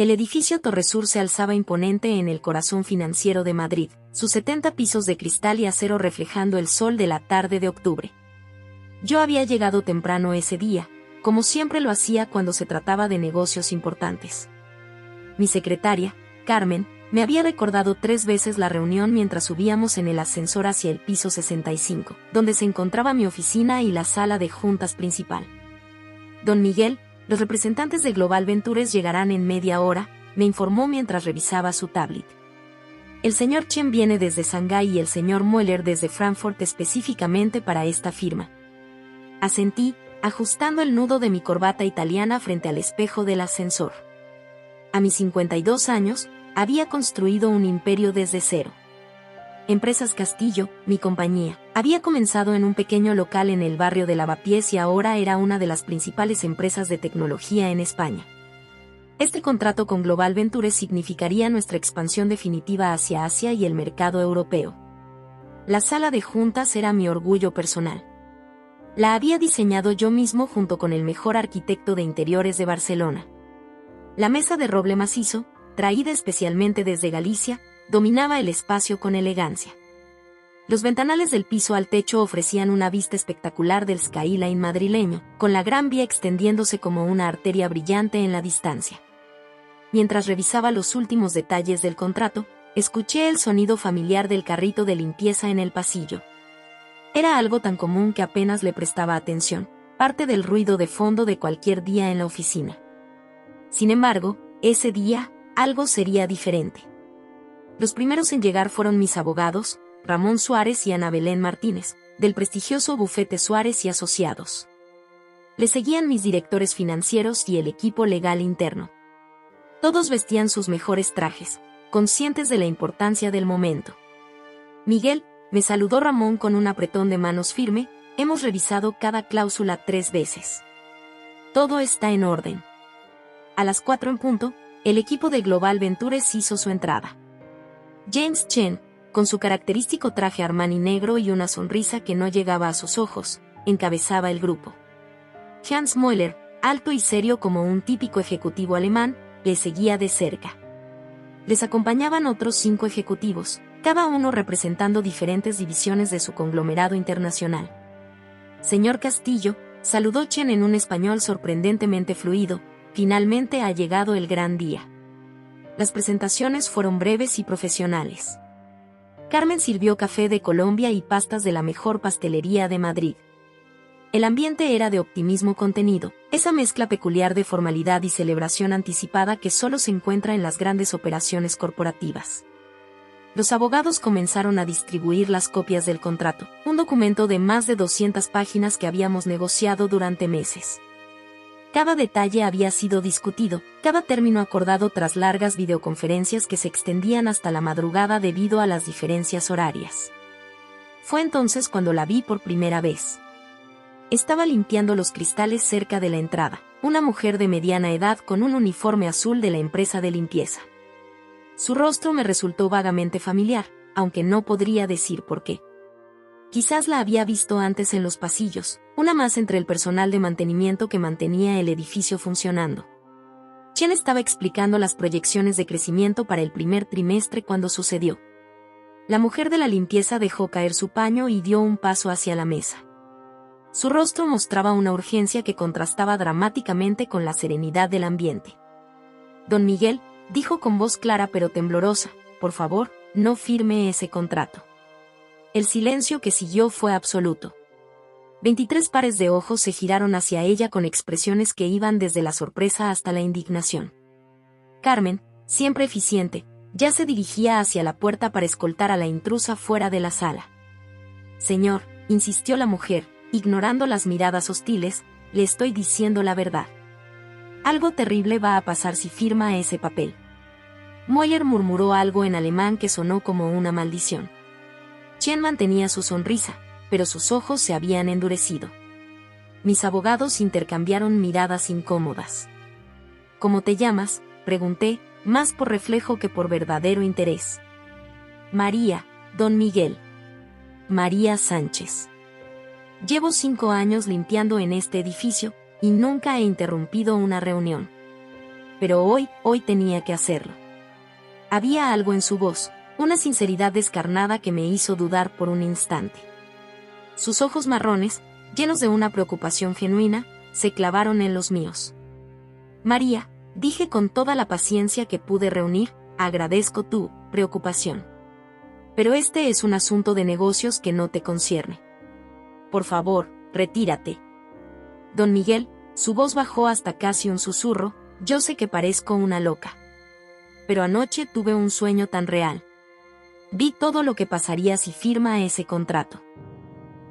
El edificio Torresur se alzaba imponente en el corazón financiero de Madrid, sus 70 pisos de cristal y acero reflejando el sol de la tarde de octubre. Yo había llegado temprano ese día, como siempre lo hacía cuando se trataba de negocios importantes. Mi secretaria, Carmen, me había recordado 3 veces la reunión mientras subíamos en el ascensor hacia el piso 65, donde se encontraba mi oficina y la sala de juntas principal. Don Miguel, los representantes de Global Ventures llegarán en media hora, me informó mientras revisaba su tablet. El señor Chen viene desde Shanghái y el señor Mueller desde Frankfurt específicamente para esta firma. Asentí, ajustando el nudo de mi corbata italiana frente al espejo del ascensor. A mis 52 años, había construido un imperio desde cero. Empresas Castillo, mi compañía, había comenzado en un pequeño local en el barrio de Lavapiés y ahora era una de las principales empresas de tecnología en España. Este contrato con Global Ventures significaría nuestra expansión definitiva hacia Asia y el mercado europeo. La sala de juntas era mi orgullo personal. La había diseñado yo mismo junto con el mejor arquitecto de interiores de Barcelona. La mesa de roble macizo, traída especialmente desde Galicia, dominaba el espacio con elegancia. Los ventanales del piso al techo ofrecían una vista espectacular del skyline madrileño, con la Gran Vía extendiéndose como una arteria brillante en la distancia. Mientras revisaba los últimos detalles del contrato, escuché el sonido familiar del carrito de limpieza en el pasillo. Era algo tan común que apenas le prestaba atención, parte del ruido de fondo de cualquier día en la oficina. Sin embargo, ese día, algo sería diferente. Los primeros en llegar fueron mis abogados, Ramón Suárez y Ana Belén Martínez, del prestigioso bufete Suárez y Asociados. Le seguían mis directores financieros y el equipo legal interno. Todos vestían sus mejores trajes, conscientes de la importancia del momento. Miguel, me saludó Ramón con un apretón de manos firme, hemos revisado cada cláusula 3 veces. Todo está en orden. A las 4 en punto, el equipo de Global Ventures hizo su entrada. James Chen, con su característico traje Armani negro y una sonrisa que no llegaba a sus ojos, encabezaba el grupo. Hans Mueller, alto y serio como un típico ejecutivo alemán, le seguía de cerca. Les acompañaban otros 5 ejecutivos, cada uno representando diferentes divisiones de su conglomerado internacional. Señor Castillo, saludó Chen en un español sorprendentemente fluido, finalmente ha llegado el gran día. Las presentaciones fueron breves y profesionales. Carmen sirvió café de Colombia y pastas de la mejor pastelería de Madrid. El ambiente era de optimismo contenido, esa mezcla peculiar de formalidad y celebración anticipada que solo se encuentra en las grandes operaciones corporativas. Los abogados comenzaron a distribuir las copias del contrato, un documento de más de 200 páginas que habíamos negociado durante meses. Cada detalle había sido discutido, cada término acordado tras largas videoconferencias que se extendían hasta la madrugada debido a las diferencias horarias. Fue entonces cuando la vi por primera vez. Estaba limpiando los cristales cerca de la entrada, una mujer de mediana edad con un uniforme azul de la empresa de limpieza. Su rostro me resultó vagamente familiar, aunque no podría decir por qué. Quizás la había visto antes en los pasillos, una más entre el personal de mantenimiento que mantenía el edificio funcionando. Chen estaba explicando las proyecciones de crecimiento para el primer trimestre cuando sucedió. La mujer de la limpieza dejó caer su paño y dio un paso hacia la mesa. Su rostro mostraba una urgencia que contrastaba dramáticamente con la serenidad del ambiente. Don Miguel, dijo con voz clara pero temblorosa, por favor, no firme ese contrato. El silencio que siguió fue absoluto. 23 pares de ojos se giraron hacia ella con expresiones que iban desde la sorpresa hasta la indignación. Carmen, siempre eficiente, ya se dirigía hacia la puerta para escoltar a la intrusa fuera de la sala. Señor, insistió la mujer, ignorando las miradas hostiles, le estoy diciendo la verdad. Algo terrible va a pasar si firma ese papel. Mueller murmuró algo en alemán que sonó como una maldición. Chen mantenía su sonrisa, pero sus ojos se habían endurecido. Mis abogados intercambiaron miradas incómodas. ¿Cómo te llamas?, pregunté, más por reflejo que por verdadero interés. María, don Miguel. María Sánchez. Llevo 5 años limpiando en este edificio, y nunca he interrumpido una reunión. pero hoy tenía que hacerlo. Había algo en su voz, una sinceridad descarnada que me hizo dudar por un instante. Sus ojos marrones, llenos de una preocupación genuina, se clavaron en los míos. María, dije con toda la paciencia que pude reunir, agradezco tu preocupación. Pero este es un asunto de negocios que no te concierne. Por favor, retírate. Don Miguel, su voz bajó hasta casi un susurro, yo sé que parezco una loca. Pero anoche tuve un sueño tan real. Vi todo lo que pasaría si firma ese contrato.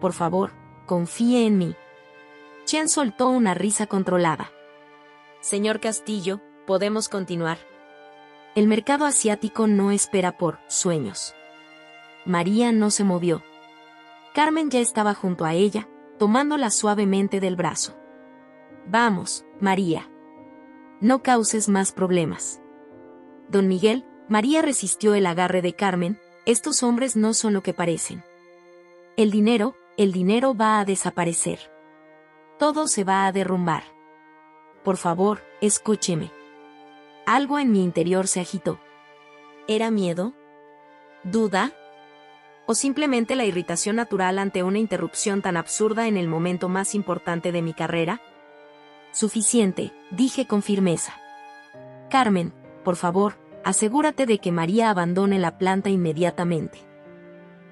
Por favor, confíe en mí. Chen soltó una risa controlada. Señor Castillo, podemos continuar. El mercado asiático no espera por sueños. María no se movió. Carmen ya estaba junto a ella, tomándola suavemente del brazo. Vamos, María. No causes más problemas. Don Miguel, María resistió el agarre de Carmen, estos hombres no son lo que parecen. El dinero va a desaparecer. Todo se va a derrumbar. Por favor, escúcheme. Algo en mi interior se agitó. ¿Era miedo? ¿Duda? ¿O simplemente la irritación natural ante una interrupción tan absurda en el momento más importante de mi carrera? Suficiente, dije con firmeza. Carmen, por favor, asegúrate de que María abandone la planta inmediatamente.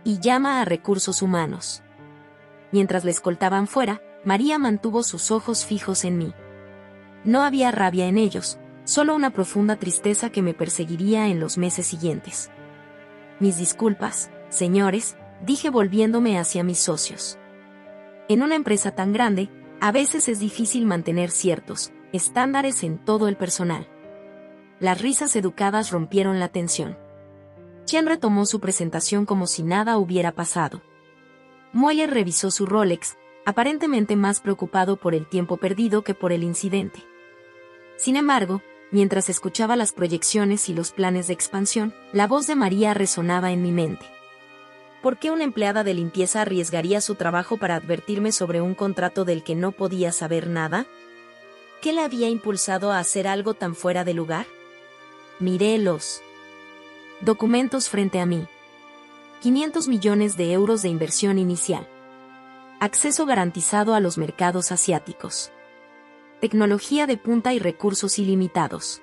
Y llama a recursos humanos. Mientras le escoltaban fuera, María mantuvo sus ojos fijos en mí. No había rabia en ellos, solo una profunda tristeza que me perseguiría en los meses siguientes. Mis disculpas, señores, dije volviéndome hacia mis socios. En una empresa tan grande, a veces es difícil mantener ciertos estándares en todo el personal. Las risas educadas rompieron la tensión. Chen retomó su presentación como si nada hubiera pasado. Moyer revisó su Rolex, aparentemente más preocupado por el tiempo perdido que por el incidente. Sin embargo, mientras escuchaba las proyecciones y los planes de expansión, la voz de María resonaba en mi mente. ¿Por qué una empleada de limpieza arriesgaría su trabajo para advertirme sobre un contrato del que no podía saber nada? ¿Qué la había impulsado a hacer algo tan fuera de lugar? Miré los documentos frente a mí. 500 millones de euros de inversión inicial. Acceso garantizado a los mercados asiáticos. Tecnología de punta y recursos ilimitados.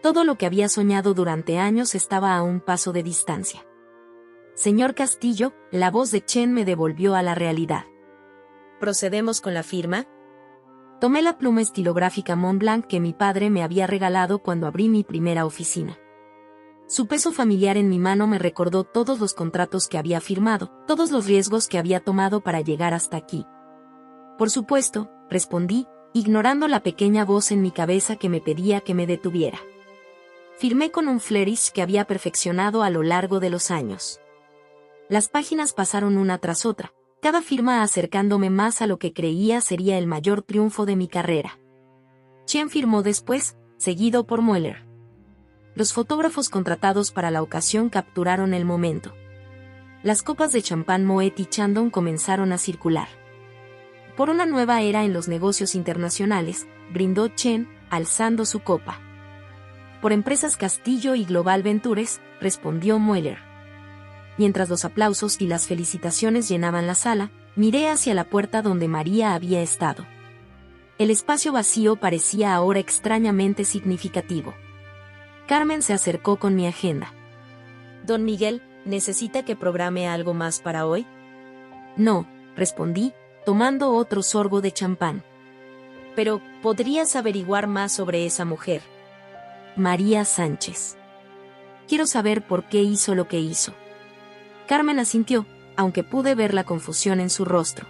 Todo lo que había soñado durante años estaba a un paso de distancia. Señor Castillo, la voz de Chen me devolvió a la realidad. ¿Procedemos con la firma? Tomé la pluma estilográfica Montblanc que mi padre me había regalado cuando abrí mi primera oficina. Su peso familiar en mi mano me recordó todos los contratos que había firmado, todos los riesgos que había tomado para llegar hasta aquí. Por supuesto, respondí, ignorando la pequeña voz en mi cabeza que me pedía que me detuviera. Firmé con un flourish que había perfeccionado a lo largo de los años. Las páginas pasaron una tras otra, cada firma acercándome más a lo que creía sería el mayor triunfo de mi carrera. Chen firmó después, seguido por Mueller. Los fotógrafos contratados para la ocasión capturaron el momento. Las copas de champán Moet y Chandon comenzaron a circular. Por una nueva era en los negocios internacionales, brindó Chen, alzando su copa. Por Empresas Castillo y Global Ventures, respondió Mueller. Mientras los aplausos y las felicitaciones llenaban la sala, miré hacia la puerta donde María había estado. El espacio vacío parecía ahora extrañamente significativo. Carmen se acercó con mi agenda. Don Miguel, ¿necesita que programe algo más para hoy? No, respondí, tomando otro sorbo de champán. Pero, ¿podrías averiguar más sobre esa mujer? María Sánchez. Quiero saber por qué hizo lo que hizo. Carmen asintió, aunque pude ver la confusión en su rostro.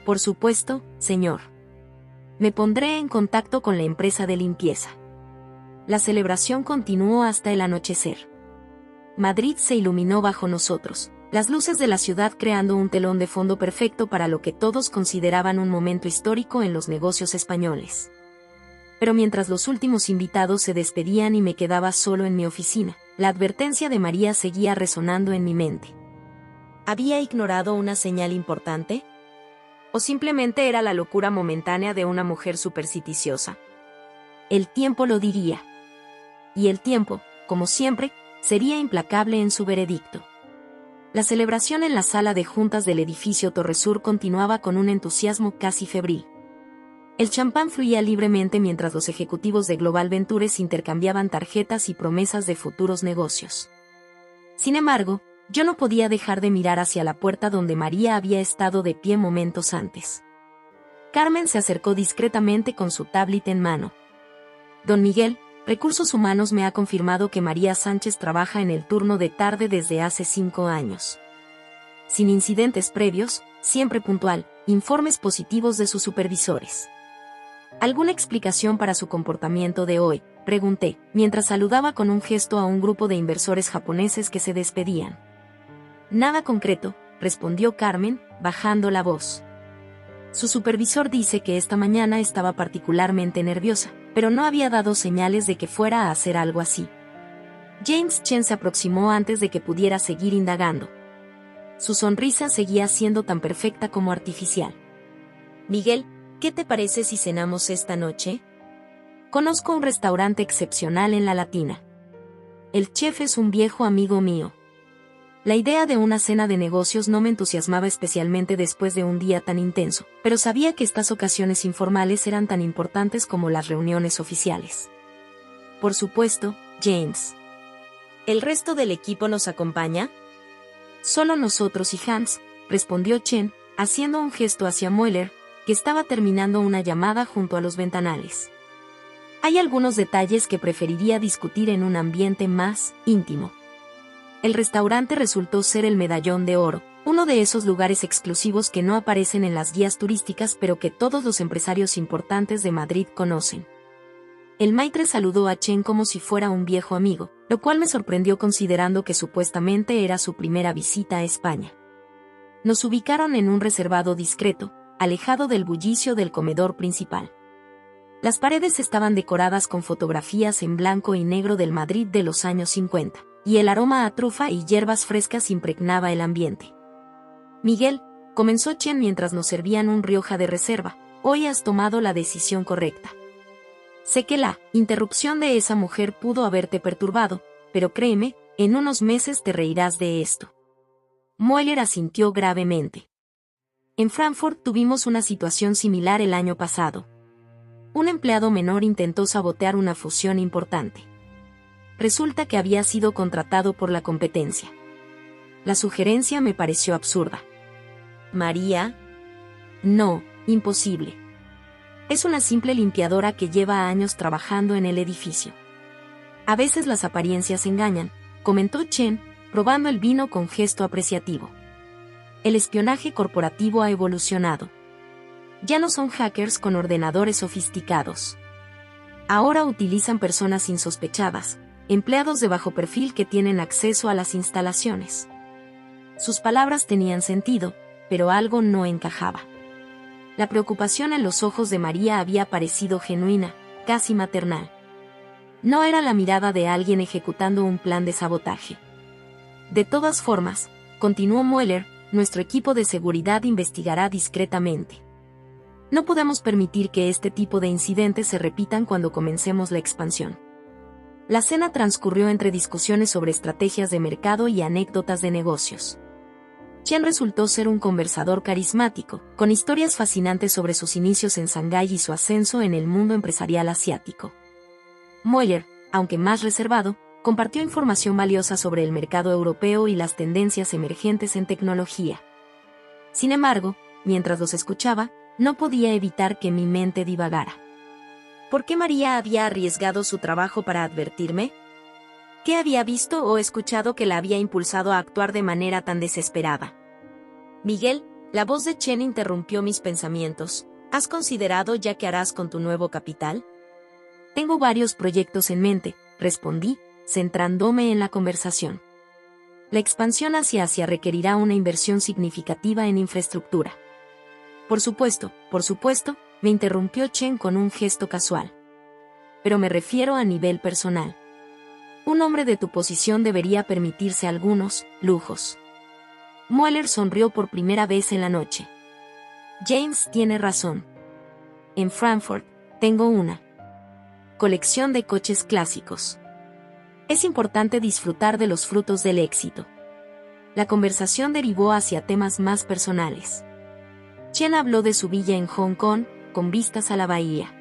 Por supuesto, señor. Me pondré en contacto con la empresa de limpieza. La celebración continuó hasta el anochecer. Madrid se iluminó bajo nosotros, las luces de la ciudad creando un telón de fondo perfecto para lo que todos consideraban un momento histórico en los negocios españoles. Pero mientras los últimos invitados se despedían y me quedaba solo en mi oficina, la advertencia de María seguía resonando en mi mente. ¿Había ignorado una señal importante? ¿O simplemente era la locura momentánea de una mujer supersticiosa? El tiempo lo diría. Y el tiempo, como siempre, sería implacable en su veredicto. La celebración en la sala de juntas del edificio Torresur continuaba con un entusiasmo casi febril. El champán fluía libremente mientras los ejecutivos de Global Ventures intercambiaban tarjetas y promesas de futuros negocios. Sin embargo, yo no podía dejar de mirar hacia la puerta donde María había estado de pie momentos antes. Carmen se acercó discretamente con su tablet en mano. Don Miguel, Recursos Humanos me ha confirmado que María Sánchez trabaja en el turno de tarde desde hace 5 años. Sin incidentes previos, siempre puntual, informes positivos de sus supervisores. ¿Alguna explicación para su comportamiento de hoy?, pregunté, mientras saludaba con un gesto a un grupo de inversores japoneses que se despedían. Nada concreto, respondió Carmen, bajando la voz. Su supervisor dice que esta mañana estaba particularmente nerviosa, pero no había dado señales de que fuera a hacer algo así. James Chen se aproximó antes de que pudiera seguir indagando. Su sonrisa seguía siendo tan perfecta como artificial. Miguel, ¿qué te parece si cenamos esta noche? Conozco un restaurante excepcional en La Latina. El chef es un viejo amigo mío. La idea de una cena de negocios no me entusiasmaba especialmente después de un día tan intenso, pero sabía que estas ocasiones informales eran tan importantes como las reuniones oficiales. Por supuesto, James. ¿El resto del equipo nos acompaña? Solo nosotros y Hans, respondió Chen, haciendo un gesto hacia Mueller, que estaba terminando una llamada junto a los ventanales. Hay algunos detalles que preferiría discutir en un ambiente más íntimo. El restaurante resultó ser el Medallón de Oro, uno de esos lugares exclusivos que no aparecen en las guías turísticas pero que todos los empresarios importantes de Madrid conocen. El maitre saludó a Chen como si fuera un viejo amigo, lo cual me sorprendió considerando que supuestamente era su primera visita a España. Nos ubicaron en un reservado discreto, alejado del bullicio del comedor principal. Las paredes estaban decoradas con fotografías en blanco y negro del Madrid de los años 50, y el aroma a trufa y hierbas frescas impregnaba el ambiente. Miguel, comenzó Chen mientras nos servían un Rioja de reserva, hoy has tomado la decisión correcta. Sé que la interrupción de esa mujer pudo haberte perturbado, pero créeme, en unos meses te reirás de esto. Mueller asintió gravemente. En Frankfurt tuvimos una situación similar el año pasado. Un empleado menor intentó sabotear una fusión importante. Resulta que había sido contratado por la competencia. La sugerencia me pareció absurda. ¿María? No, imposible. Es una simple limpiadora que lleva años trabajando en el edificio. A veces las apariencias engañan, comentó Chen, probando el vino con gesto apreciativo. El espionaje corporativo ha evolucionado. Ya no son hackers con ordenadores sofisticados. Ahora utilizan personas insospechadas, empleados de bajo perfil que tienen acceso a las instalaciones. Sus palabras tenían sentido, pero algo no encajaba. La preocupación en los ojos de María había parecido genuina, casi maternal. No era la mirada de alguien ejecutando un plan de sabotaje. De todas formas, continuó Mueller, nuestro equipo de seguridad investigará discretamente. No podemos permitir que este tipo de incidentes se repitan cuando comencemos la expansión. La cena transcurrió entre discusiones sobre estrategias de mercado y anécdotas de negocios. Chen resultó ser un conversador carismático, con historias fascinantes sobre sus inicios en Shanghái y su ascenso en el mundo empresarial asiático. Mueller, aunque más reservado, compartió información valiosa sobre el mercado europeo y las tendencias emergentes en tecnología. Sin embargo, mientras los escuchaba, no podía evitar que mi mente divagara. ¿Por qué María había arriesgado su trabajo para advertirme? ¿Qué había visto o escuchado que la había impulsado a actuar de manera tan desesperada? Miguel, la voz de Chen interrumpió mis pensamientos. ¿Has considerado ya qué harás con tu nuevo capital? Tengo varios proyectos en mente, respondí, centrándome en la conversación. La expansión hacia Asia requerirá una inversión significativa en infraestructura. Por supuesto, me interrumpió Chen con un gesto casual. Pero me refiero a nivel personal. Un hombre de tu posición debería permitirse algunos lujos. Mueller sonrió por primera vez en la noche. James tiene razón. En Frankfurt, tengo una colección de coches clásicos. Es importante disfrutar de los frutos del éxito. La conversación derivó hacia temas más personales. Chen habló de su villa en Hong Kong, con vistas a la bahía.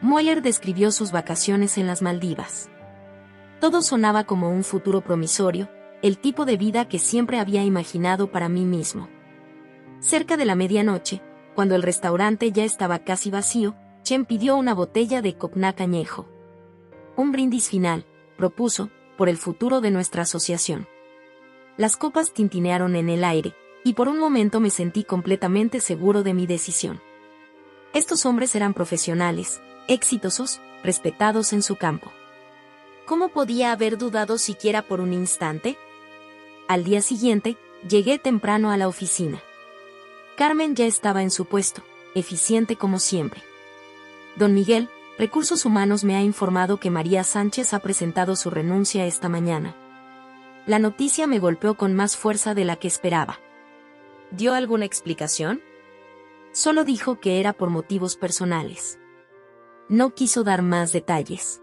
Moeller describió sus vacaciones en las Maldivas. Todo sonaba como un futuro promisorio, el tipo de vida que siempre había imaginado para mí mismo. Cerca de la medianoche, cuando el restaurante ya estaba casi vacío, Chen pidió una botella de cognac añejo. Un brindis final, propuso, por el futuro de nuestra asociación. Las copas tintinearon en el aire, y por un momento me sentí completamente seguro de mi decisión. Estos hombres eran profesionales, exitosos, respetados en su campo. ¿Cómo podía haber dudado siquiera por un instante? Al día siguiente, llegué temprano a la oficina. Carmen ya estaba en su puesto, eficiente como siempre. Don Miguel, Recursos Humanos, me ha informado que María Sánchez ha presentado su renuncia esta mañana. La noticia me golpeó con más fuerza de la que esperaba. ¿Dio alguna explicación? Solo dijo que era por motivos personales. No quiso dar más detalles.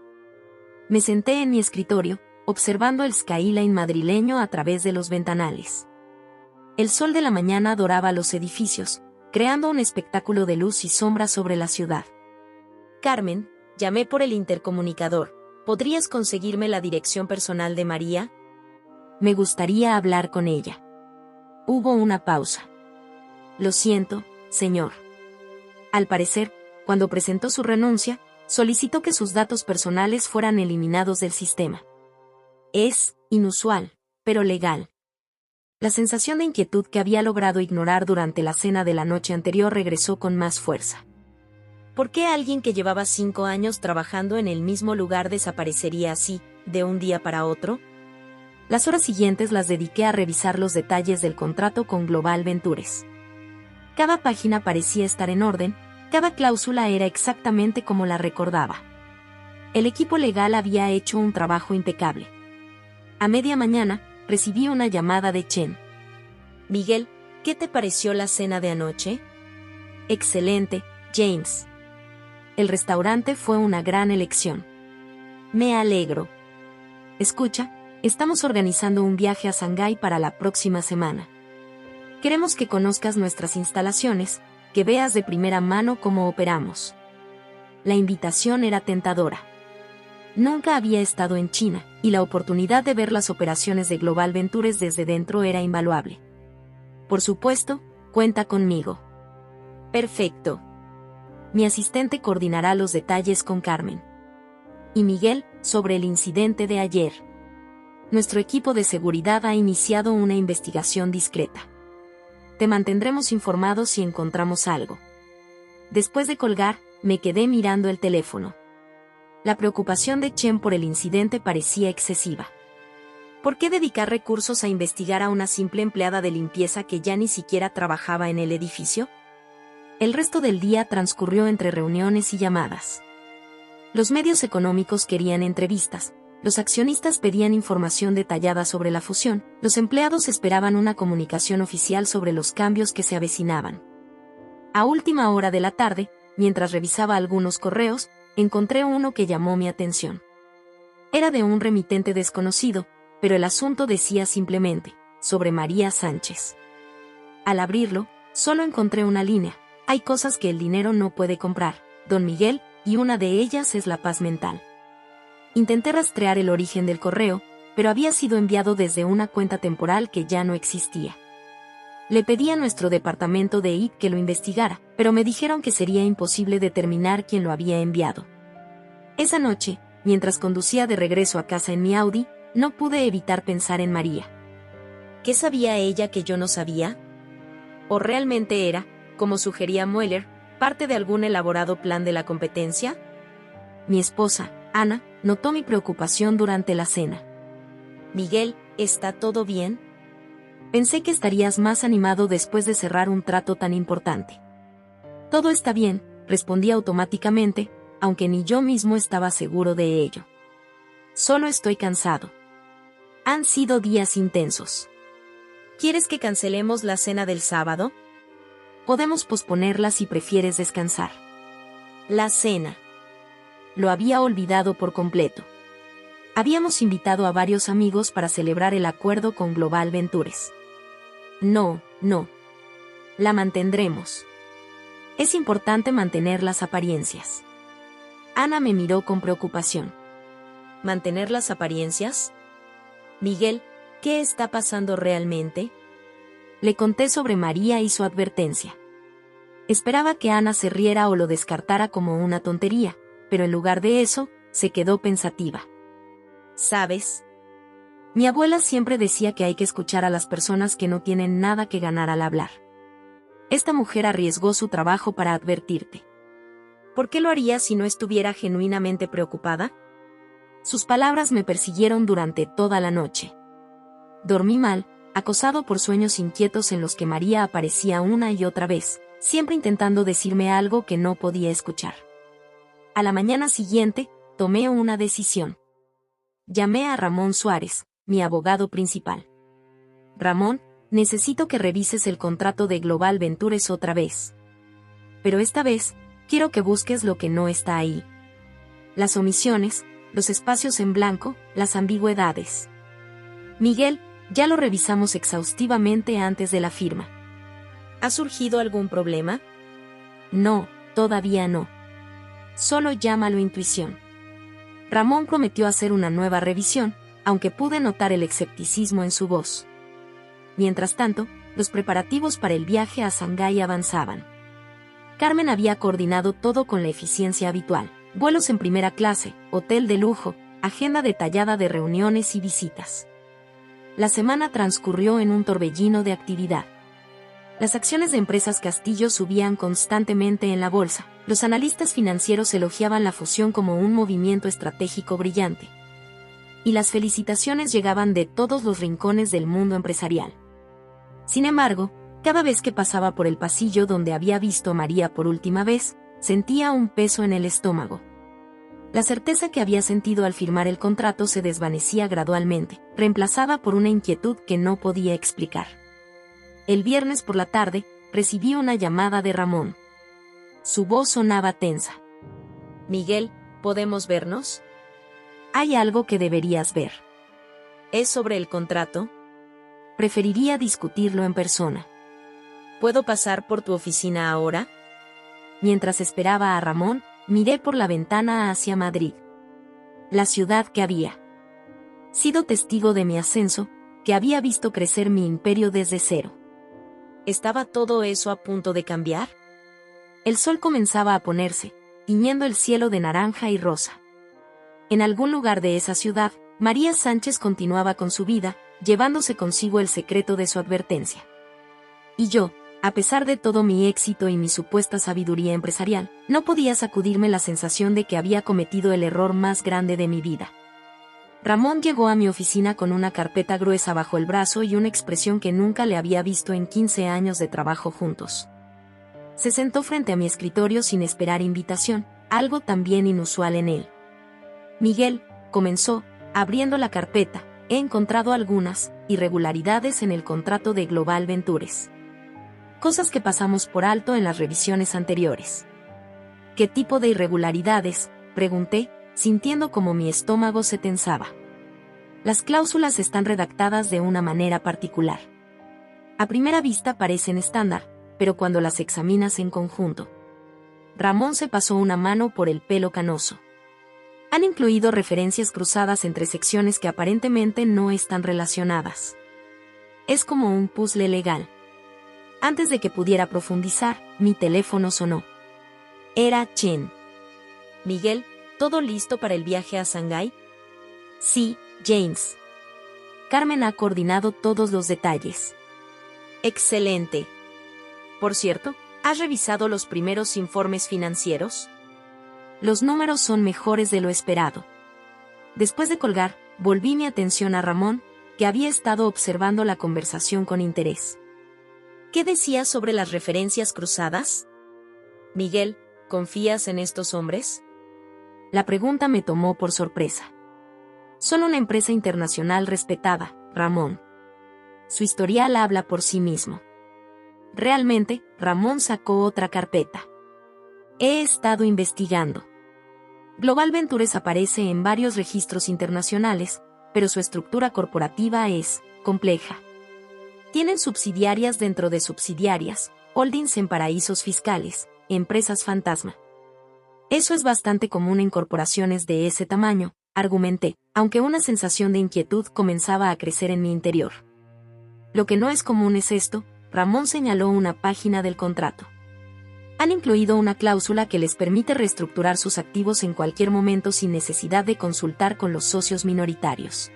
Me senté en mi escritorio, observando el skyline madrileño a través de los ventanales. El sol de la mañana doraba los edificios, creando un espectáculo de luz y sombra sobre la ciudad. Carmen, llamé por el intercomunicador. ¿Podrías conseguirme la dirección personal de María? Me gustaría hablar con ella. Hubo una pausa. Lo siento, señor. Al parecer, cuando presentó su renuncia, solicitó que sus datos personales fueran eliminados del sistema. Es inusual, pero legal. La sensación de inquietud que había logrado ignorar durante la cena de la noche anterior regresó con más fuerza. ¿Por qué alguien que llevaba 5 años trabajando en el mismo lugar desaparecería así, de un día para otro? Las horas siguientes las dediqué a revisar los detalles del contrato con Global Ventures. Cada página parecía estar en orden, cada cláusula era exactamente como la recordaba. El equipo legal había hecho un trabajo impecable. A media mañana, recibí una llamada de Chen. Miguel, ¿qué te pareció la cena de anoche? Excelente, James. El restaurante fue una gran elección. Me alegro. Escucha, estamos organizando un viaje a Shanghái para la próxima semana. Queremos que conozcas nuestras instalaciones, que veas de primera mano cómo operamos. La invitación era tentadora. Nunca había estado en China, y la oportunidad de ver las operaciones de Global Ventures desde dentro era invaluable. Por supuesto, cuenta conmigo. Perfecto. Mi asistente coordinará los detalles con Carmen. Y Miguel, sobre el incidente de ayer. Nuestro equipo de seguridad ha iniciado una investigación discreta. Te mantendremos informados si encontramos algo. Después de colgar, me quedé mirando el teléfono. La preocupación de Chen por el incidente parecía excesiva. ¿Por qué dedicar recursos a investigar a una simple empleada de limpieza que ya ni siquiera trabajaba en el edificio? El resto del día transcurrió entre reuniones y llamadas. Los medios económicos querían entrevistas, los accionistas pedían información detallada sobre la fusión, los empleados esperaban una comunicación oficial sobre los cambios que se avecinaban. A última hora de la tarde, mientras revisaba algunos correos, encontré uno que llamó mi atención. Era de un remitente desconocido, pero el asunto decía simplemente, sobre María Sánchez. Al abrirlo, solo encontré una línea: hay cosas que el dinero no puede comprar, don Miguel, y una de ellas es la paz mental. Intenté rastrear el origen del correo, pero había sido enviado desde una cuenta temporal que ya no existía. Le pedí a nuestro departamento de IT que lo investigara, pero me dijeron que sería imposible determinar quién lo había enviado. Esa noche, mientras conducía de regreso a casa en mi Audi, no pude evitar pensar en María. ¿Qué sabía ella que yo no sabía? ¿O realmente era, como sugería Moeller, parte de algún elaborado plan de la competencia? Mi esposa, Ana, notó mi preocupación durante la cena. Miguel, ¿está todo bien? Pensé que estarías más animado después de cerrar un trato tan importante. Todo está bien, respondí automáticamente, aunque ni yo mismo estaba seguro de ello. Solo estoy cansado. Han sido días intensos. ¿Quieres que cancelemos la cena del sábado? Podemos posponerla si prefieres descansar. La cena. lo había olvidado por completo. Habíamos invitado a varios amigos para celebrar el acuerdo con Global Ventures. No. La mantendremos. Es importante mantener las apariencias. Ana me miró con preocupación. ¿Mantener las apariencias? Miguel, ¿qué está pasando realmente? Le conté sobre María y su advertencia. Esperaba que Ana se riera o lo descartara como una tontería, pero en lugar de eso, se quedó pensativa. ¿Sabes? Mi abuela siempre decía que hay que escuchar a las personas que no tienen nada que ganar al hablar. Esta mujer arriesgó su trabajo para advertirte. ¿Por qué lo haría si no estuviera genuinamente preocupada? Sus palabras me persiguieron durante toda la noche. Dormí mal, acosado por sueños inquietos en los que María aparecía una y otra vez, siempre intentando decirme algo que no podía escuchar. A la mañana siguiente, tomé una decisión. Llamé a Ramón Suárez, mi abogado principal. Ramón, necesito que revises el contrato de Global Ventures otra vez. Pero esta vez, quiero que busques lo que no está ahí. Las omisiones, los espacios en blanco, las ambigüedades. Miguel, ya lo revisamos exhaustivamente antes de la firma. ¿Ha surgido algún problema? No, todavía no. Solo llámalo intuición. Ramón prometió hacer una nueva revisión, aunque pude notar el escepticismo en su voz. Mientras tanto, los preparativos para el viaje a Shanghái avanzaban. Carmen había coordinado todo con la eficiencia habitual: vuelos en primera clase, hotel de lujo, agenda detallada de reuniones y visitas. La semana transcurrió en un torbellino de actividad. Las acciones de Empresas Castillo subían constantemente en la bolsa. Los analistas financieros elogiaban la fusión como un movimiento estratégico brillante. Y las felicitaciones llegaban de todos los rincones del mundo empresarial. Sin embargo, cada vez que pasaba por el pasillo donde había visto a María por última vez, sentía un peso en el estómago. La certeza que había sentido al firmar el contrato se desvanecía gradualmente, reemplazada por una inquietud que no podía explicar. El viernes por la tarde, recibí una llamada de Ramón. Su voz sonaba tensa. Miguel, ¿podemos vernos? Hay algo que deberías ver. ¿Es sobre el contrato? Preferiría discutirlo en persona. ¿Puedo pasar por tu oficina ahora? Mientras esperaba a Ramón, miré por la ventana hacia Madrid. La ciudad que había sido testigo de mi ascenso, que había visto crecer mi imperio desde cero. ¿Estaba todo eso a punto de cambiar? El sol comenzaba a ponerse, tiñendo el cielo de naranja y rosa. En algún lugar de esa ciudad, María Sánchez continuaba con su vida, llevándose consigo el secreto de su advertencia. Y yo, a pesar de todo mi éxito y mi supuesta sabiduría empresarial, no podía sacudirme la sensación de que había cometido el error más grande de mi vida. Ramón llegó a mi oficina con una carpeta gruesa bajo el brazo y una expresión que nunca le había visto en 15 años de trabajo juntos. Se sentó frente a mi escritorio sin esperar invitación, algo también inusual en él. Miguel, comenzó, abriendo la carpeta, he encontrado algunas irregularidades en el contrato de Global Ventures. Cosas que pasamos por alto en las revisiones anteriores. ¿Qué tipo de irregularidades?, pregunté, sintiendo como mi estómago se tensaba. Las cláusulas están redactadas de una manera particular. A primera vista parecen estándar, pero cuando las examinas en conjunto. Ramón se pasó una mano por el pelo canoso. Han incluido referencias cruzadas entre secciones que aparentemente no están relacionadas. Es como un puzzle legal. Antes de que pudiera profundizar, mi teléfono sonó. Era Chen. Miguel, ¿todo listo para el viaje a Shanghái? Sí, James. Carmen ha coordinado todos los detalles. Excelente. Por cierto, ¿has revisado los primeros informes financieros? Los números son mejores de lo esperado. Después de colgar, volví mi atención a Ramón, que había estado observando la conversación con interés. ¿Qué decías sobre las referencias cruzadas? Miguel, ¿confías en estos hombres? La pregunta me tomó por sorpresa. Son una empresa internacional respetada, Ramón. Su historial habla por sí mismo. Realmente, Ramón sacó otra carpeta. He estado investigando. Global Ventures aparece en varios registros internacionales, pero su estructura corporativa es compleja. Tienen subsidiarias dentro de subsidiarias, holdings en paraísos fiscales, empresas fantasma. Eso es bastante común en corporaciones de ese tamaño, argumenté, aunque una sensación de inquietud comenzaba a crecer en mi interior. Lo que no es común es esto, Ramón señaló una página del contrato. Han incluido una cláusula que les permite reestructurar sus activos en cualquier momento sin necesidad de consultar con los socios minoritarios.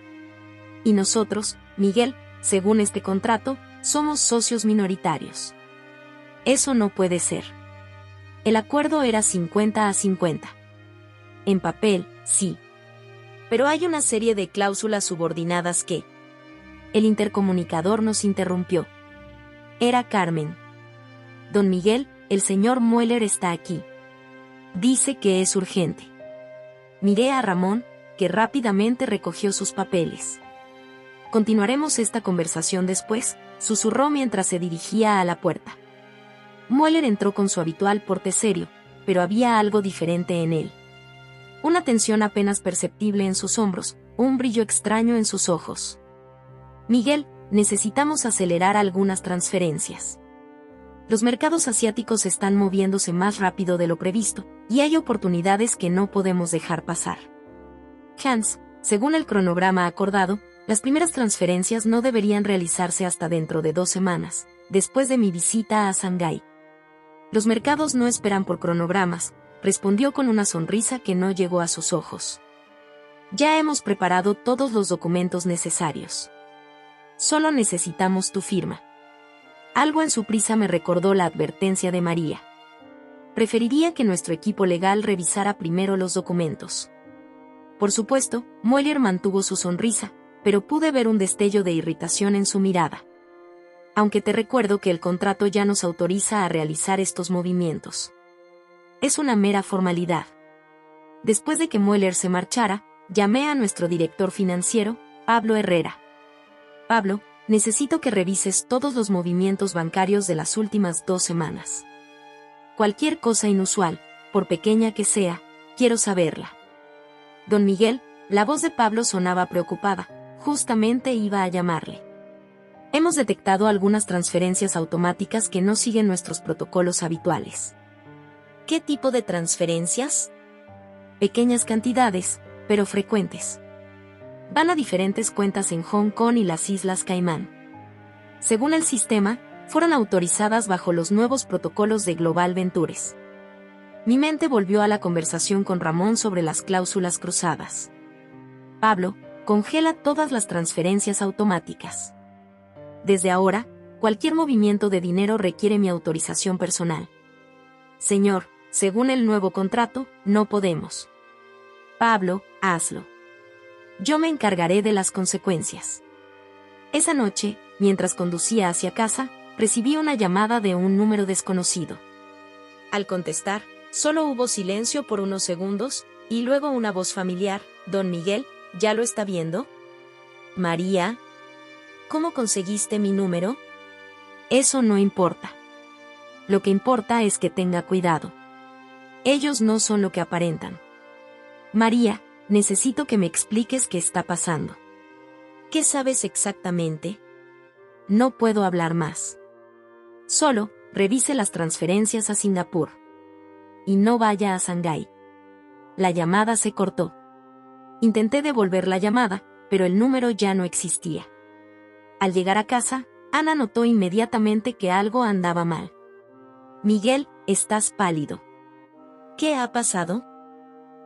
Y nosotros, Miguel, según este contrato, somos socios minoritarios. Eso no puede ser. El acuerdo era 50-50. En papel, sí. Pero hay una serie de cláusulas subordinadas que... El intercomunicador nos interrumpió. Era Carmen. Don Miguel, el señor Mueller está aquí. Dice que es urgente. Miré a Ramón, que rápidamente recogió sus papeles. Continuaremos esta conversación después, susurró mientras se dirigía a la puerta. Mueller entró con su habitual porte serio, pero había algo diferente en él. Una tensión apenas perceptible en sus hombros, un brillo extraño en sus ojos. Miguel, necesitamos acelerar algunas transferencias. Los mercados asiáticos están moviéndose más rápido de lo previsto, y hay oportunidades que no podemos dejar pasar. Hans, según el cronograma acordado, las primeras transferencias no deberían realizarse hasta dentro de 2 semanas, después de mi visita a Shanghái. Los mercados no esperan por cronogramas, respondió con una sonrisa que no llegó a sus ojos. Ya hemos preparado todos los documentos necesarios. Solo necesitamos tu firma. Algo en su prisa me recordó la advertencia de María. Preferiría que nuestro equipo legal revisara primero los documentos. Por supuesto, Mueller mantuvo su sonrisa, pero pude ver un destello de irritación en su mirada. Aunque te recuerdo que el contrato ya nos autoriza a realizar estos movimientos. Es una mera formalidad. Después de que Mueller se marchara, llamé a nuestro director financiero, Pablo Herrera. Pablo, necesito que revises todos los movimientos bancarios de las últimas 2 semanas. Cualquier cosa inusual, por pequeña que sea, quiero saberla. Don Miguel, la voz de Pablo sonaba preocupada, justamente iba a llamarle. Hemos detectado algunas transferencias automáticas que no siguen nuestros protocolos habituales. ¿Qué tipo de transferencias? Pequeñas cantidades, pero frecuentes. Van a diferentes cuentas en Hong Kong y las Islas Caimán. Según el sistema, fueron autorizadas bajo los nuevos protocolos de Global Ventures. Mi mente volvió a la conversación con Ramón sobre las cláusulas cruzadas. Pablo, congela todas las transferencias automáticas. Desde ahora, cualquier movimiento de dinero requiere mi autorización personal. Señor, según el nuevo contrato, no podemos. Pablo, hazlo. Yo me encargaré de las consecuencias. Esa noche, mientras conducía hacia casa, recibí una llamada de un número desconocido. Al contestar, solo hubo silencio por unos segundos, y luego una voz familiar, «Don Miguel, ¿ya lo está viendo?» «María, ¿cómo conseguiste mi número?» «Eso no importa. Lo que importa es que tenga cuidado. Ellos no son lo que aparentan. María, necesito que me expliques qué está pasando». «¿Qué sabes exactamente?» «No puedo hablar más. Solo, revise las transferencias a Singapur. Y no vaya a Shanghái». La llamada se cortó. Intenté devolver la llamada, pero el número ya no existía. Al llegar a casa, Ana notó inmediatamente que algo andaba mal. «Miguel, estás pálido. ¿Qué ha pasado?»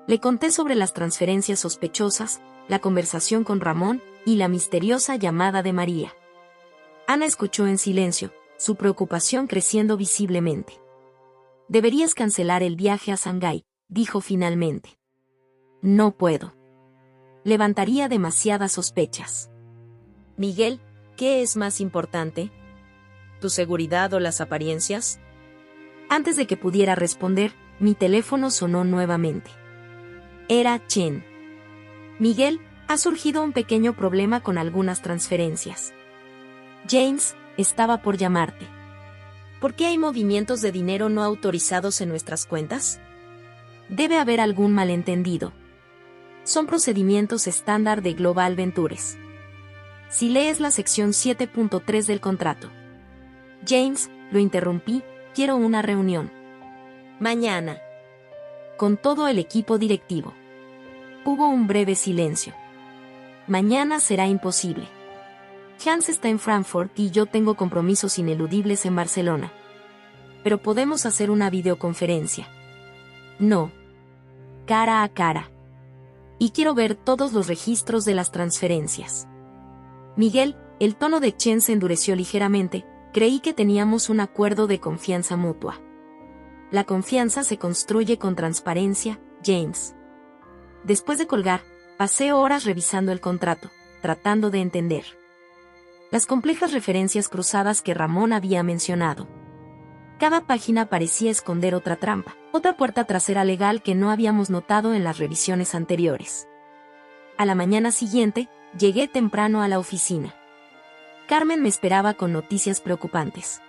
Le conté sobre las transferencias sospechosas, la conversación con Ramón y la misteriosa llamada de María. Ana escuchó en silencio, su preocupación creciendo visiblemente. «Deberías cancelar el viaje a Shanghái», dijo finalmente. «No puedo. Levantaría demasiadas sospechas». «Miguel, ¿qué es más importante? ¿Tu seguridad o las apariencias?» Antes de que pudiera responder, mi teléfono sonó nuevamente. Era Chen. «Miguel, ha surgido un pequeño problema con algunas transferencias. James estaba por llamarte. ¿Por qué hay movimientos de dinero no autorizados en nuestras cuentas?» Debe haber algún malentendido. Son procedimientos estándar de Global Ventures. Si lees la sección 7.3 del contrato. James, lo interrumpí, quiero una reunión. Mañana. Con todo el equipo directivo. Hubo un breve silencio. Mañana será imposible. Hans está en Frankfurt y yo tengo compromisos ineludibles en Barcelona. Pero podemos hacer una videoconferencia. No. Cara a cara. Y quiero ver todos los registros de las transferencias. Miguel, el tono de Chen se endureció ligeramente, creí que teníamos un acuerdo de confianza mutua. La confianza se construye con transparencia, James. Después de colgar, pasé horas revisando el contrato, tratando de entender las complejas referencias cruzadas que Ramón había mencionado. Cada página parecía esconder otra trampa, otra puerta trasera legal que no habíamos notado en las revisiones anteriores. A la mañana siguiente, llegué temprano a la oficina. Carmen me esperaba con noticias preocupantes.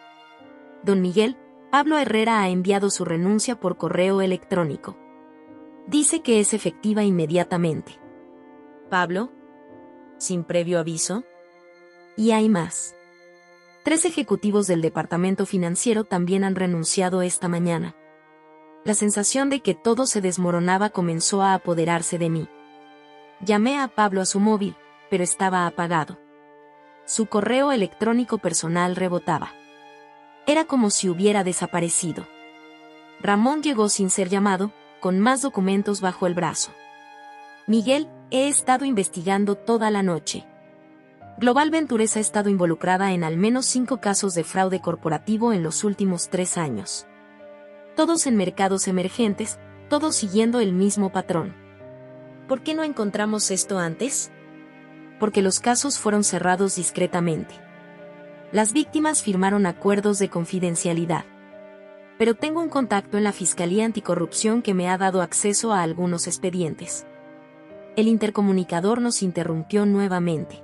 Don Miguel, Pablo Herrera ha enviado su renuncia por correo electrónico. Dice que es efectiva inmediatamente. ¿Pablo? ¿Sin previo aviso? Y hay más. 3 ejecutivos del departamento financiero también han renunciado esta mañana. La sensación de que todo se desmoronaba comenzó a apoderarse de mí. Llamé a Pablo a su móvil, pero estaba apagado. Su correo electrónico personal rebotaba. Era como si hubiera desaparecido. Ramón llegó sin ser llamado, con más documentos bajo el brazo. Miguel, he estado investigando toda la noche. Global Ventures ha estado involucrada en al menos 5 casos de fraude corporativo en los últimos 3 años. Todos en mercados emergentes, todos siguiendo el mismo patrón. ¿Por qué no encontramos esto antes? Porque los casos fueron cerrados discretamente. Las víctimas firmaron acuerdos de confidencialidad. Pero tengo un contacto en la Fiscalía Anticorrupción que me ha dado acceso a algunos expedientes. El intercomunicador nos interrumpió nuevamente.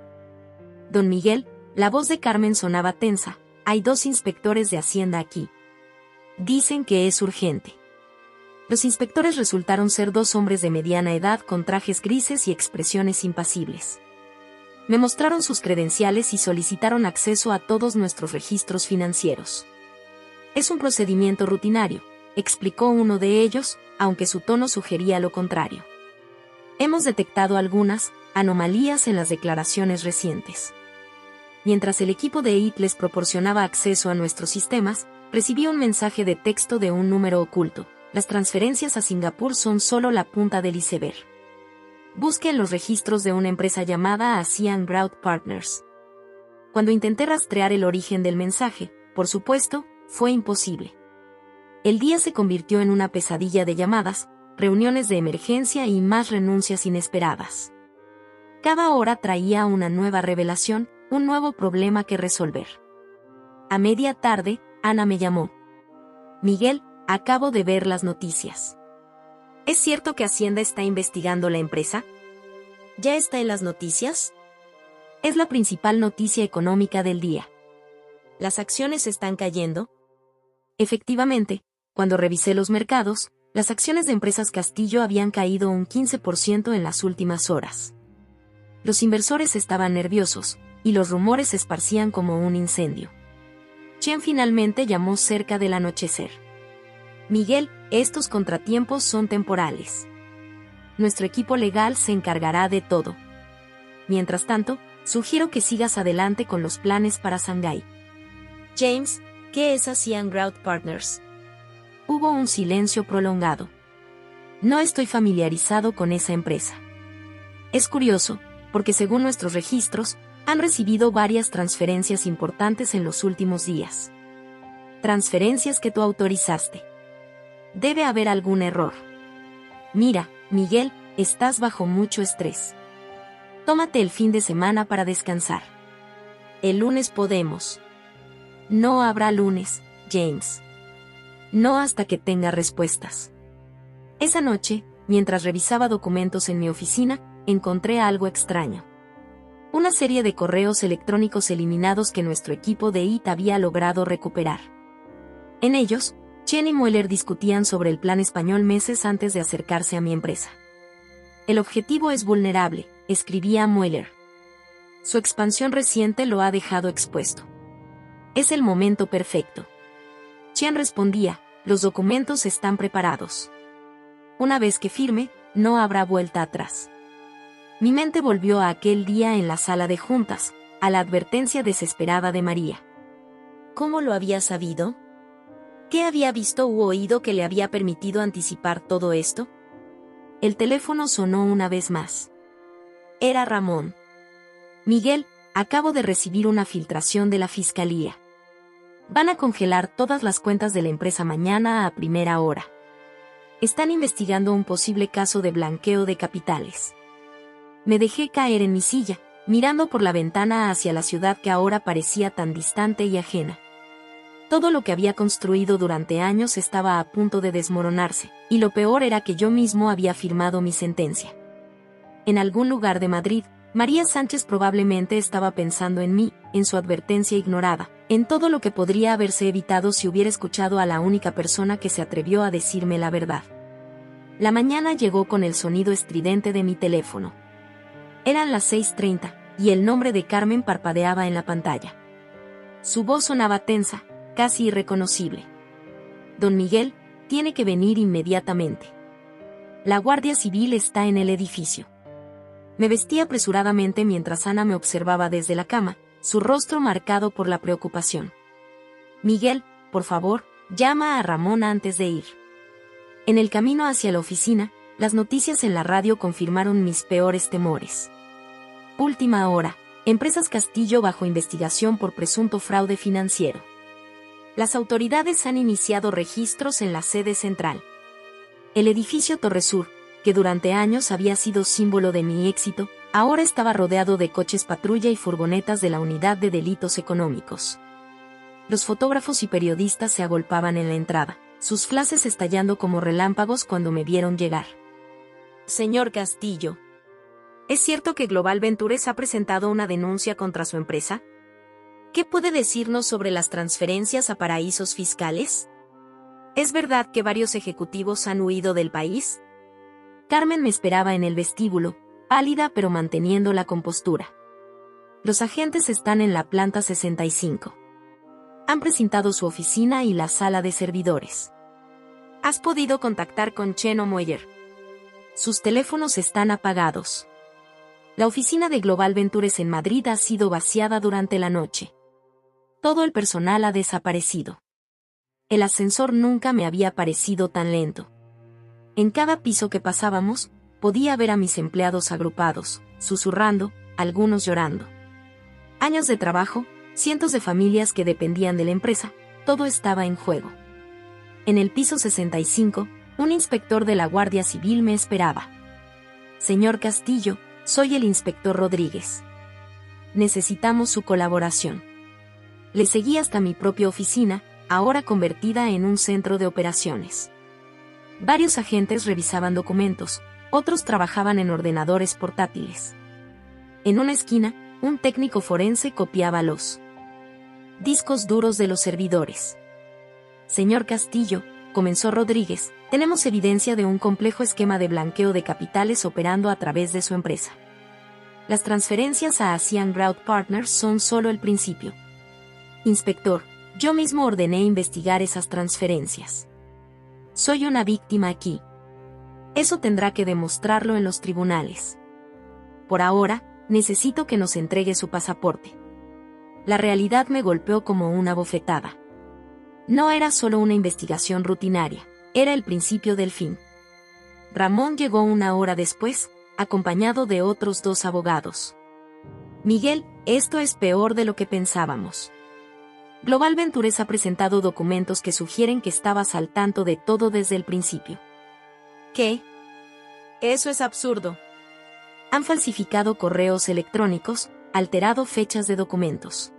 Don Miguel, la voz de Carmen sonaba tensa, hay 2 inspectores de Hacienda aquí. Dicen que es urgente. Los inspectores resultaron ser 2 hombres de mediana edad con trajes grises y expresiones impasibles. Me mostraron sus credenciales y solicitaron acceso a todos nuestros registros financieros. Es un procedimiento rutinario, explicó uno de ellos, aunque su tono sugería lo contrario. Hemos detectado algunas anomalías en las declaraciones recientes. Mientras el equipo de IT les proporcionaba acceso a nuestros sistemas, recibí un mensaje de texto de un número oculto. Las transferencias a Singapur son solo la punta del iceberg. Busque en los registros de una empresa llamada Asian Growth Partners. Cuando intenté rastrear el origen del mensaje, por supuesto, fue imposible. El día se convirtió en una pesadilla de llamadas, reuniones de emergencia y más renuncias inesperadas. Cada hora traía una nueva revelación, un nuevo problema que resolver. A media tarde, Ana me llamó. Miguel, acabo de ver las noticias. ¿Es cierto que Hacienda está investigando la empresa? ¿Ya está en las noticias? Es la principal noticia económica del día. ¿Las acciones están cayendo? Efectivamente, cuando revisé los mercados, las acciones de Empresas Castillo habían caído un 15% en las últimas horas. Los inversores estaban nerviosos, y los rumores se esparcían como un incendio. Chen finalmente llamó cerca del anochecer. Miguel, estos contratiempos son temporales. Nuestro equipo legal se encargará de todo. Mientras tanto, sugiero que sigas adelante con los planes para Shanghái. James, ¿qué es Asian Growth Partners? Hubo un silencio prolongado. No estoy familiarizado con esa empresa. Es curioso, porque según nuestros registros, han recibido varias transferencias importantes en los últimos días. Transferencias que tú autorizaste. Debe haber algún error. Mira, Miguel, estás bajo mucho estrés. Tómate el fin de semana para descansar. El lunes podemos. No habrá lunes, James. No hasta que tenga respuestas. Esa noche, mientras revisaba documentos en mi oficina, encontré algo extraño. Una serie de correos electrónicos eliminados que nuestro equipo de IT había logrado recuperar. En ellos, Chen y Mueller discutían sobre el plan español meses antes de acercarse a mi empresa. El objetivo es vulnerable, escribía Mueller. Su expansión reciente lo ha dejado expuesto. Es el momento perfecto. Chen respondía, los documentos están preparados. Una vez que firme, no habrá vuelta atrás. Mi mente volvió a aquel día en la sala de juntas, a la advertencia desesperada de María. ¿Cómo lo había sabido? ¿Qué había visto u oído que le había permitido anticipar todo esto? El teléfono sonó una vez más. Era Ramón. Miguel, acabo de recibir una filtración de la fiscalía. Van a congelar todas las cuentas de la empresa mañana a primera hora. Están investigando un posible caso de blanqueo de capitales. Me dejé caer en mi silla, mirando por la ventana hacia la ciudad que ahora parecía tan distante y ajena. Todo lo que había construido durante años estaba a punto de desmoronarse, y lo peor era que yo mismo había firmado mi sentencia. En algún lugar de Madrid, María Sánchez probablemente estaba pensando en mí, en su advertencia ignorada, en todo lo que podría haberse evitado si hubiera escuchado a la única persona que se atrevió a decirme la verdad. La mañana llegó con el sonido estridente de mi teléfono. Eran las 6:30, y el nombre de Carmen parpadeaba en la pantalla. Su voz sonaba tensa, casi irreconocible. Don Miguel, tiene que venir inmediatamente. La Guardia Civil está en el edificio. Me vestí apresuradamente mientras Ana me observaba desde la cama, su rostro marcado por la preocupación. Miguel, por favor, llama a Ramón antes de ir. En el camino hacia la oficina, las noticias en la radio confirmaron mis peores temores. Última hora, Empresas Castillo bajo investigación por presunto fraude financiero. Las autoridades han iniciado registros en la sede central. El edificio Torresur, que durante años había sido símbolo de mi éxito, ahora estaba rodeado de coches patrulla y furgonetas de la Unidad de Delitos Económicos. Los fotógrafos y periodistas se agolpaban en la entrada, sus flashes estallando como relámpagos cuando me vieron llegar. Señor Castillo, ¿es cierto que Global Ventures ha presentado una denuncia contra su empresa? ¿Qué puede decirnos sobre las transferencias a paraísos fiscales? ¿Es verdad que varios ejecutivos han huido del país? Carmen me esperaba en el vestíbulo, pálida pero manteniendo la compostura. Los agentes están en la planta 65. Han precintado su oficina y la sala de servidores. ¿Has podido contactar con Chen o Mueller? Sus teléfonos están apagados. La oficina de Global Ventures en Madrid ha sido vaciada durante la noche. Todo el personal ha desaparecido. El ascensor nunca me había parecido tan lento. En cada piso que pasábamos, podía ver a mis empleados agrupados, susurrando, algunos llorando. Años de trabajo, cientos de familias que dependían de la empresa, todo estaba en juego. En el piso 65, un inspector de la Guardia Civil me esperaba. Señor Castillo, soy el inspector Rodríguez. Necesitamos su colaboración. Le seguí hasta mi propia oficina, ahora convertida en un centro de operaciones. Varios agentes revisaban documentos, otros trabajaban en ordenadores portátiles. En una esquina, un técnico forense copiaba los discos duros de los servidores. Señor Castillo, comenzó Rodríguez, tenemos evidencia de un complejo esquema de blanqueo de capitales operando a través de su empresa. Las transferencias a Asian Growth Partners son solo el principio. Inspector, yo mismo ordené investigar esas transferencias. Soy una víctima aquí. Eso tendrá que demostrarlo en los tribunales. Por ahora, necesito que nos entregue su pasaporte. La realidad me golpeó como una bofetada. No era solo una investigación rutinaria, era el principio del fin. Ramón llegó una hora después, acompañado de otros 2 abogados. Miguel, esto es peor de lo que pensábamos. Global Ventures ha presentado documentos que sugieren que estabas al tanto de todo desde el principio. ¿Qué? Eso es absurdo. Han falsificado correos electrónicos, alterado fechas de documentos.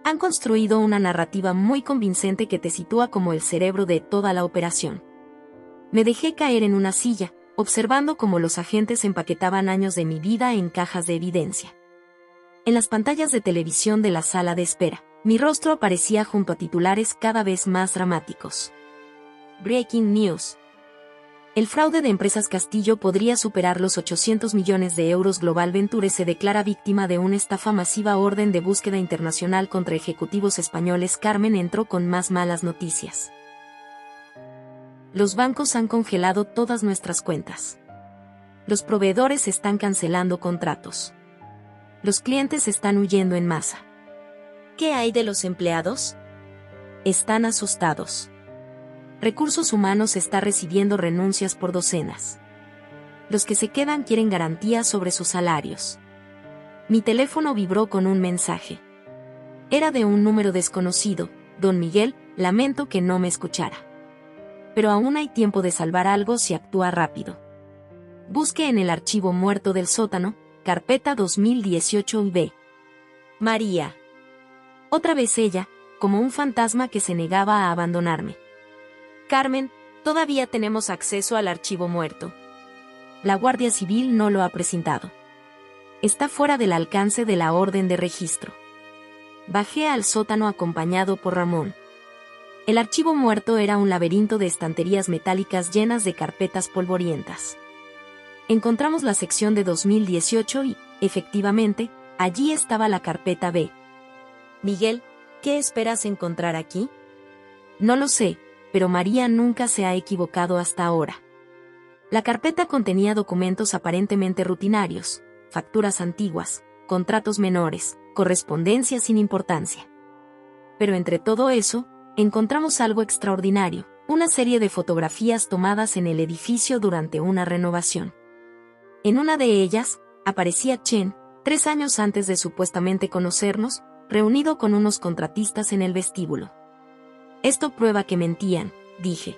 Han construido una narrativa muy convincente que te sitúa como el cerebro de toda la operación. Me dejé caer en una silla, observando cómo los agentes empaquetaban años de mi vida en cajas de evidencia. En las pantallas de televisión de la sala de espera, mi rostro aparecía junto a titulares cada vez más dramáticos. Breaking News. El fraude de Empresas Castillo podría superar los 800 millones de euros. Global Ventures se declara víctima de una estafa masiva. Orden de búsqueda internacional contra ejecutivos españoles. Carmen entró con más malas noticias. Los bancos han congelado todas nuestras cuentas. Los proveedores están cancelando contratos. Los clientes están huyendo en masa. ¿Qué hay de los empleados? Están asustados. Recursos Humanos está recibiendo renuncias por docenas. Los que se quedan quieren garantías sobre sus salarios. Mi teléfono vibró con un mensaje. Era de un número desconocido. Don Miguel, lamento que no me escuchara. Pero aún hay tiempo de salvar algo si actúa rápido. Busque en el archivo muerto del sótano, carpeta 2018-B. María. Otra vez ella, como un fantasma que se negaba a abandonarme. Carmen, todavía tenemos acceso al archivo muerto. La Guardia Civil no lo ha presentado. Está fuera del alcance de la orden de registro. Bajé al sótano acompañado por Ramón. El archivo muerto era un laberinto de estanterías metálicas llenas de carpetas polvorientas. Encontramos la sección de 2018 y, efectivamente, allí estaba la carpeta B. Miguel, ¿qué esperas encontrar aquí? No lo sé, pero María nunca se ha equivocado hasta ahora. La carpeta contenía documentos aparentemente rutinarios, facturas antiguas, contratos menores, correspondencia sin importancia. Pero entre todo eso, encontramos algo extraordinario, una serie de fotografías tomadas en el edificio durante una renovación. En una de ellas, aparecía Chen, 3 años antes de supuestamente conocernos, reunido con unos contratistas en el vestíbulo. Esto prueba que mentían, dije.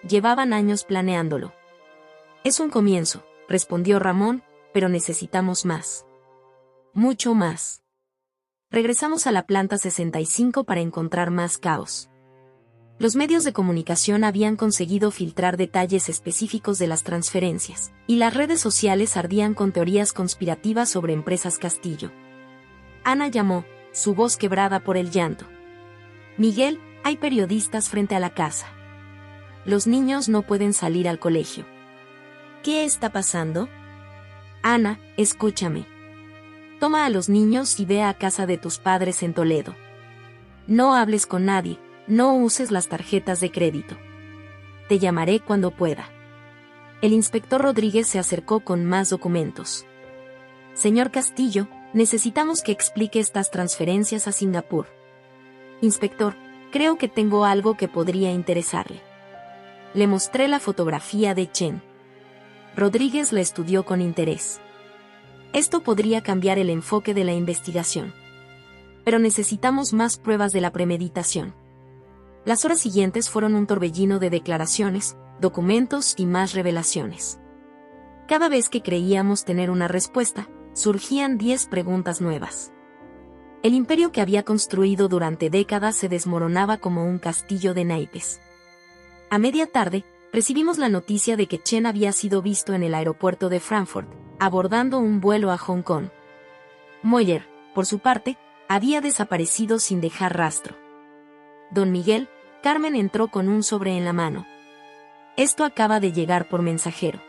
Llevaban años planeándolo. Es un comienzo, respondió Ramón, pero necesitamos más. Mucho más. Regresamos a la planta 65 para encontrar más caos. Los medios de comunicación habían conseguido filtrar detalles específicos de las transferencias, y las redes sociales ardían con teorías conspirativas sobre Empresas Castillo. Ana llamó, su voz quebrada por el llanto. Miguel, hay periodistas frente a la casa. Los niños no pueden salir al colegio. ¿Qué está pasando? Ana, escúchame. Toma a los niños y ve a casa de tus padres en Toledo. No hables con nadie, no uses las tarjetas de crédito. Te llamaré cuando pueda. El inspector Rodríguez se acercó con más documentos. Señor Castillo, necesitamos que explique estas transferencias a Singapur. Inspector, creo que tengo algo que podría interesarle. Le mostré la fotografía de Chen. Rodríguez la estudió con interés. Esto podría cambiar el enfoque de la investigación. Pero necesitamos más pruebas de la premeditación. Las horas siguientes fueron un torbellino de declaraciones, documentos y más revelaciones. Cada vez que creíamos tener una respuesta, surgían 10 preguntas nuevas. El imperio que había construido durante décadas se desmoronaba como un castillo de naipes. A media tarde, recibimos la noticia de que Chen había sido visto en el aeropuerto de Frankfurt, abordando un vuelo a Hong Kong. Moyer, por su parte, había desaparecido sin dejar rastro. Don Miguel, Carmen entró con un sobre en la mano. Esto acaba de llegar por mensajero.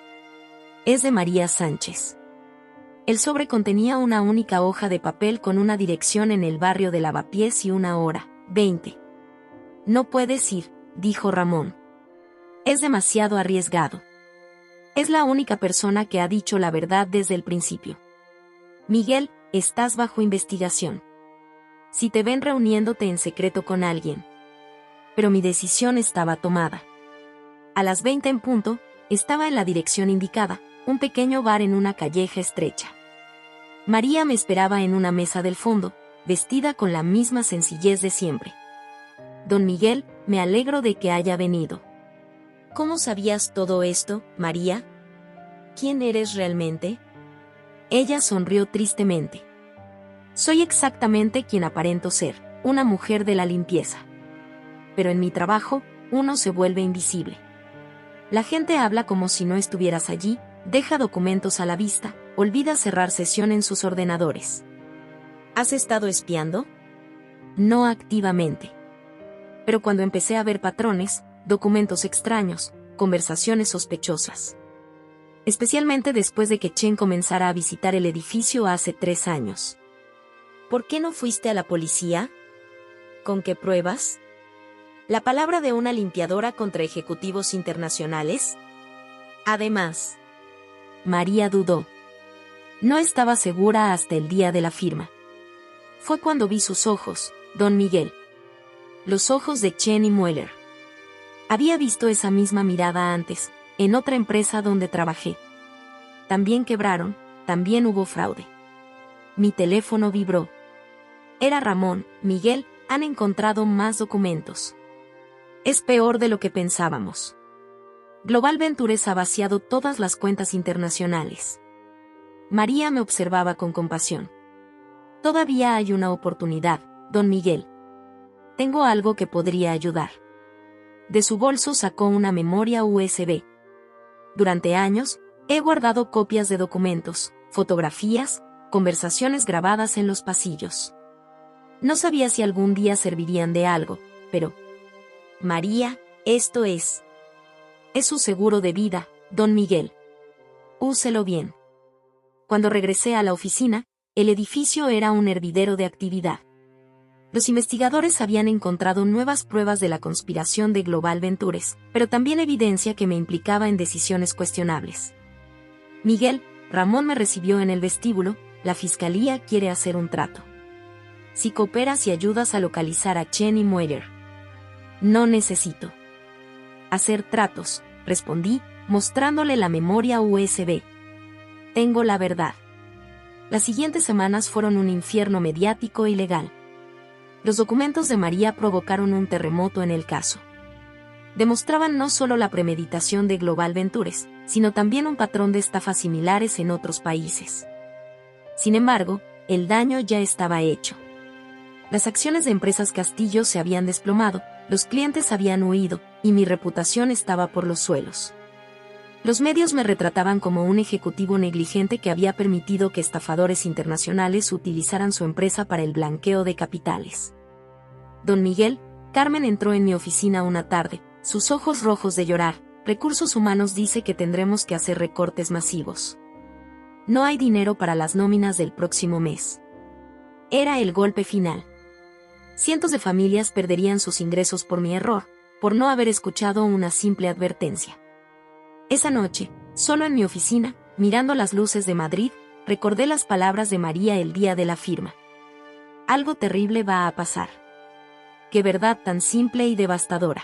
Es de María Sánchez. El sobre contenía una única hoja de papel con una dirección en el barrio de Lavapiés y una hora, 20. No puedes ir, dijo Ramón. Es demasiado arriesgado. Es la única persona que ha dicho la verdad desde el principio. Miguel, estás bajo investigación. Si te ven reuniéndote en secreto con alguien. Pero mi decisión estaba tomada. A las 20 en punto, estaba en la dirección indicada, un pequeño bar en una calleja estrecha. María me esperaba en una mesa del fondo, vestida con la misma sencillez de siempre. Don Miguel, me alegro de que haya venido. ¿Cómo sabías todo esto, María? ¿Quién eres realmente? Ella sonrió tristemente. Soy exactamente quien aparento ser, una mujer de la limpieza. Pero en mi trabajo, uno se vuelve invisible. La gente habla como si no estuvieras allí, deja documentos a la vista, olvida cerrar sesión en sus ordenadores. ¿Has estado espiando? No activamente. Pero cuando empecé a ver patrones, documentos extraños, conversaciones sospechosas. Especialmente después de que Chen comenzara a visitar el edificio hace 3 años. ¿Por qué no fuiste a la policía? ¿Con qué pruebas? ¿La palabra de una limpiadora contra ejecutivos internacionales? Además, María dudó. No estaba segura hasta el día de la firma. Fue cuando vi sus ojos, don Miguel. Los ojos de Chen y Mueller. Había visto esa misma mirada antes, en otra empresa donde trabajé. También quebraron, también hubo fraude. Mi teléfono vibró. Era Ramón. Miguel, han encontrado más documentos. Es peor de lo que pensábamos. Global Ventures ha vaciado todas las cuentas internacionales. María me observaba con compasión. Todavía hay una oportunidad, don Miguel. Tengo algo que podría ayudar. De su bolso sacó una memoria USB. Durante años, he guardado copias de documentos, fotografías, conversaciones grabadas en los pasillos. No sabía si algún día servirían de algo, pero... María, esto es su seguro de vida, don Miguel. Úselo bien. Cuando regresé a la oficina, el edificio era un hervidero de actividad. Los investigadores habían encontrado nuevas pruebas de la conspiración de Global Ventures, pero también evidencia que me implicaba en decisiones cuestionables. Miguel, Ramón me recibió en el vestíbulo. La fiscalía quiere hacer un trato. Si cooperas y ayudas a localizar a Chen y Mueller. No necesito hacer tratos, respondí, mostrándole la memoria USB. Tengo la verdad. Las siguientes semanas fueron un infierno mediático y legal. Los documentos de María provocaron un terremoto en el caso. Demostraban no solo la premeditación de Global Ventures, sino también un patrón de estafas similares en otros países. Sin embargo, el daño ya estaba hecho. Las acciones de Empresas Castillo se habían desplomado, los clientes habían huido, y mi reputación estaba por los suelos. Los medios me retrataban como un ejecutivo negligente que había permitido que estafadores internacionales utilizaran su empresa para el blanqueo de capitales. Don Miguel, Carmen entró en mi oficina una tarde, sus ojos rojos de llorar. Recursos Humanos dice que tendremos que hacer recortes masivos. No hay dinero para las nóminas del próximo mes. Era el golpe final. Cientos de familias perderían sus ingresos por mi error, por no haber escuchado una simple advertencia. Esa noche, solo en mi oficina, mirando las luces de Madrid, recordé las palabras de María el día de la firma. Algo terrible va a pasar. Qué verdad tan simple y devastadora.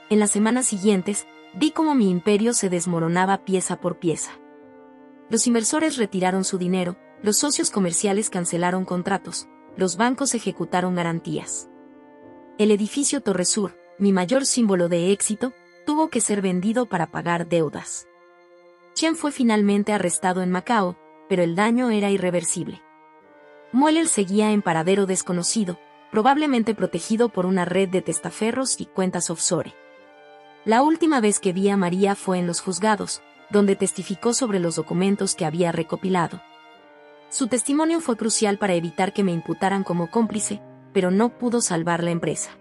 En las semanas siguientes, vi cómo mi imperio se desmoronaba pieza por pieza. Los inversores retiraron su dinero, los socios comerciales cancelaron contratos, los bancos ejecutaron garantías. El edificio Torre Sur, mi mayor símbolo de éxito, tuvo que ser vendido para pagar deudas. Chen fue finalmente arrestado en Macao, pero el daño era irreversible. Mueller seguía en paradero desconocido, probablemente protegido por una red de testaferros y cuentas offshore. La última vez que vi a María fue en los juzgados, donde testificó sobre los documentos que había recopilado. Su testimonio fue crucial para evitar que me imputaran como cómplice, pero no pudo salvar la empresa.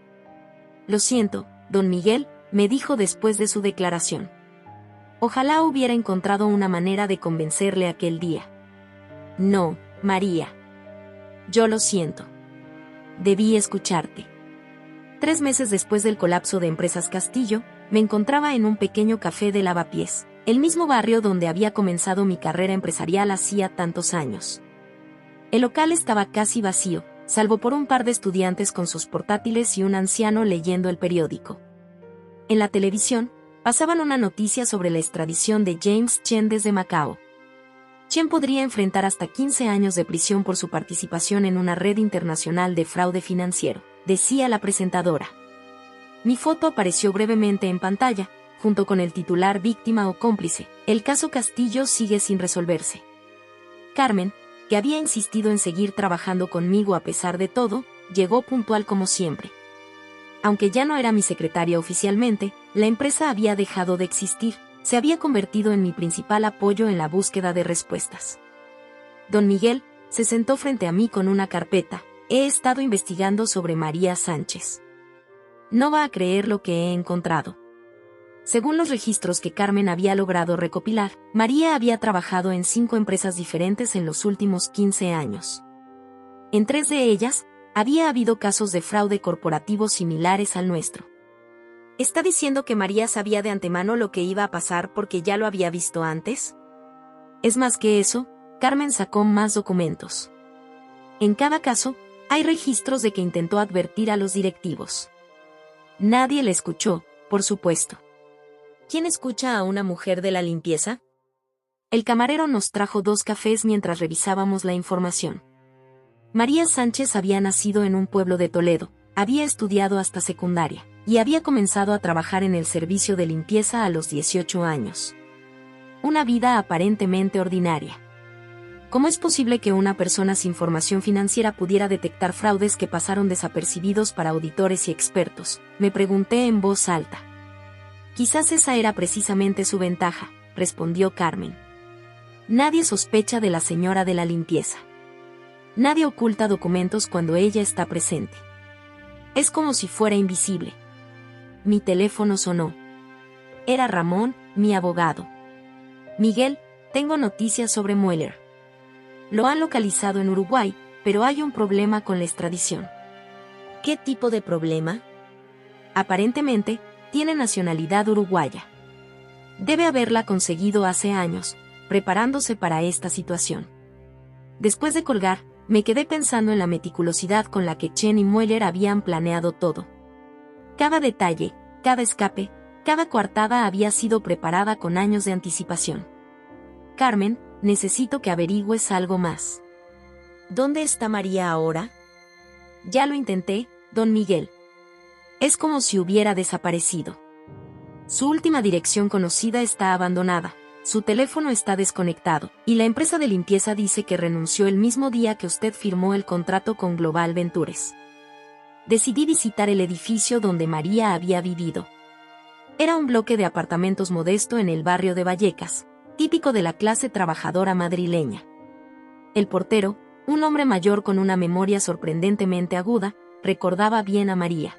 Lo siento, don Miguel, me dijo después de su declaración. Ojalá hubiera encontrado una manera de convencerle aquel día. No, María. Yo lo siento. Debí escucharte. 3 meses después del colapso de Empresas Castillo, me encontraba en un pequeño café de Lavapiés, el mismo barrio donde había comenzado mi carrera empresarial hacía tantos años. El local estaba casi vacío, salvo por un par de estudiantes con sus portátiles y un anciano leyendo el periódico. En la televisión, pasaban una noticia sobre la extradición de James Chen desde Macao. Chen podría enfrentar hasta 15 años de prisión por su participación en una red internacional de fraude financiero, decía la presentadora. Mi foto apareció brevemente en pantalla, junto con el titular víctima o cómplice. El caso Castillo sigue sin resolverse. Carmen, que había insistido en seguir trabajando conmigo a pesar de todo, llegó puntual como siempre. Aunque ya no era mi secretaria oficialmente, la empresa había dejado de existir, se había convertido en mi principal apoyo en la búsqueda de respuestas. Don Miguel se sentó frente a mí con una carpeta. He estado investigando sobre María Sánchez. No va a creer lo que he encontrado. Según los registros que Carmen había logrado recopilar, María había trabajado en 5 empresas diferentes en los últimos 15 años. En 3 de ellas, había habido casos de fraude corporativo similares al nuestro. ¿Está diciendo que María sabía de antemano lo que iba a pasar porque ya lo había visto antes? Es más que eso, Carmen sacó más documentos. En cada caso, hay registros de que intentó advertir a los directivos. Nadie le escuchó, por supuesto. ¿Quién escucha a una mujer de la limpieza? El camarero nos trajo 2 cafés mientras revisábamos la información. María Sánchez había nacido en un pueblo de Toledo, había estudiado hasta secundaria, y había comenzado a trabajar en el servicio de limpieza a los 18 años. Una vida aparentemente ordinaria. ¿Cómo es posible que una persona sin formación financiera pudiera detectar fraudes que pasaron desapercibidos para auditores y expertos? Me pregunté en voz alta. Quizás esa era precisamente su ventaja, respondió Carmen. Nadie sospecha de la señora de la limpieza. Nadie oculta documentos cuando ella está presente. Es como si fuera invisible. Mi teléfono sonó. Era Ramón, mi abogado. Miguel, tengo noticias sobre Mueller. Lo han localizado en Uruguay, pero hay un problema con la extradición. ¿Qué tipo de problema? Aparentemente, tiene nacionalidad uruguaya. Debe haberla conseguido hace años, preparándose para esta situación. Después de colgar, me quedé pensando en la meticulosidad con la que Chen y Mueller habían planeado todo. Cada detalle, cada escape, cada coartada había sido preparada con años de anticipación. Carmen, necesito que averigües algo más. ¿Dónde está María ahora? Ya lo intenté, don Miguel. Es como si hubiera desaparecido. Su última dirección conocida está abandonada, su teléfono está desconectado, y la empresa de limpieza dice que renunció el mismo día que usted firmó el contrato con Global Ventures. Decidí visitar el edificio donde María había vivido. Era un bloque de apartamentos modesto en el barrio de Vallecas, típico de la clase trabajadora madrileña. El portero, un hombre mayor con una memoria sorprendentemente aguda, recordaba bien a María.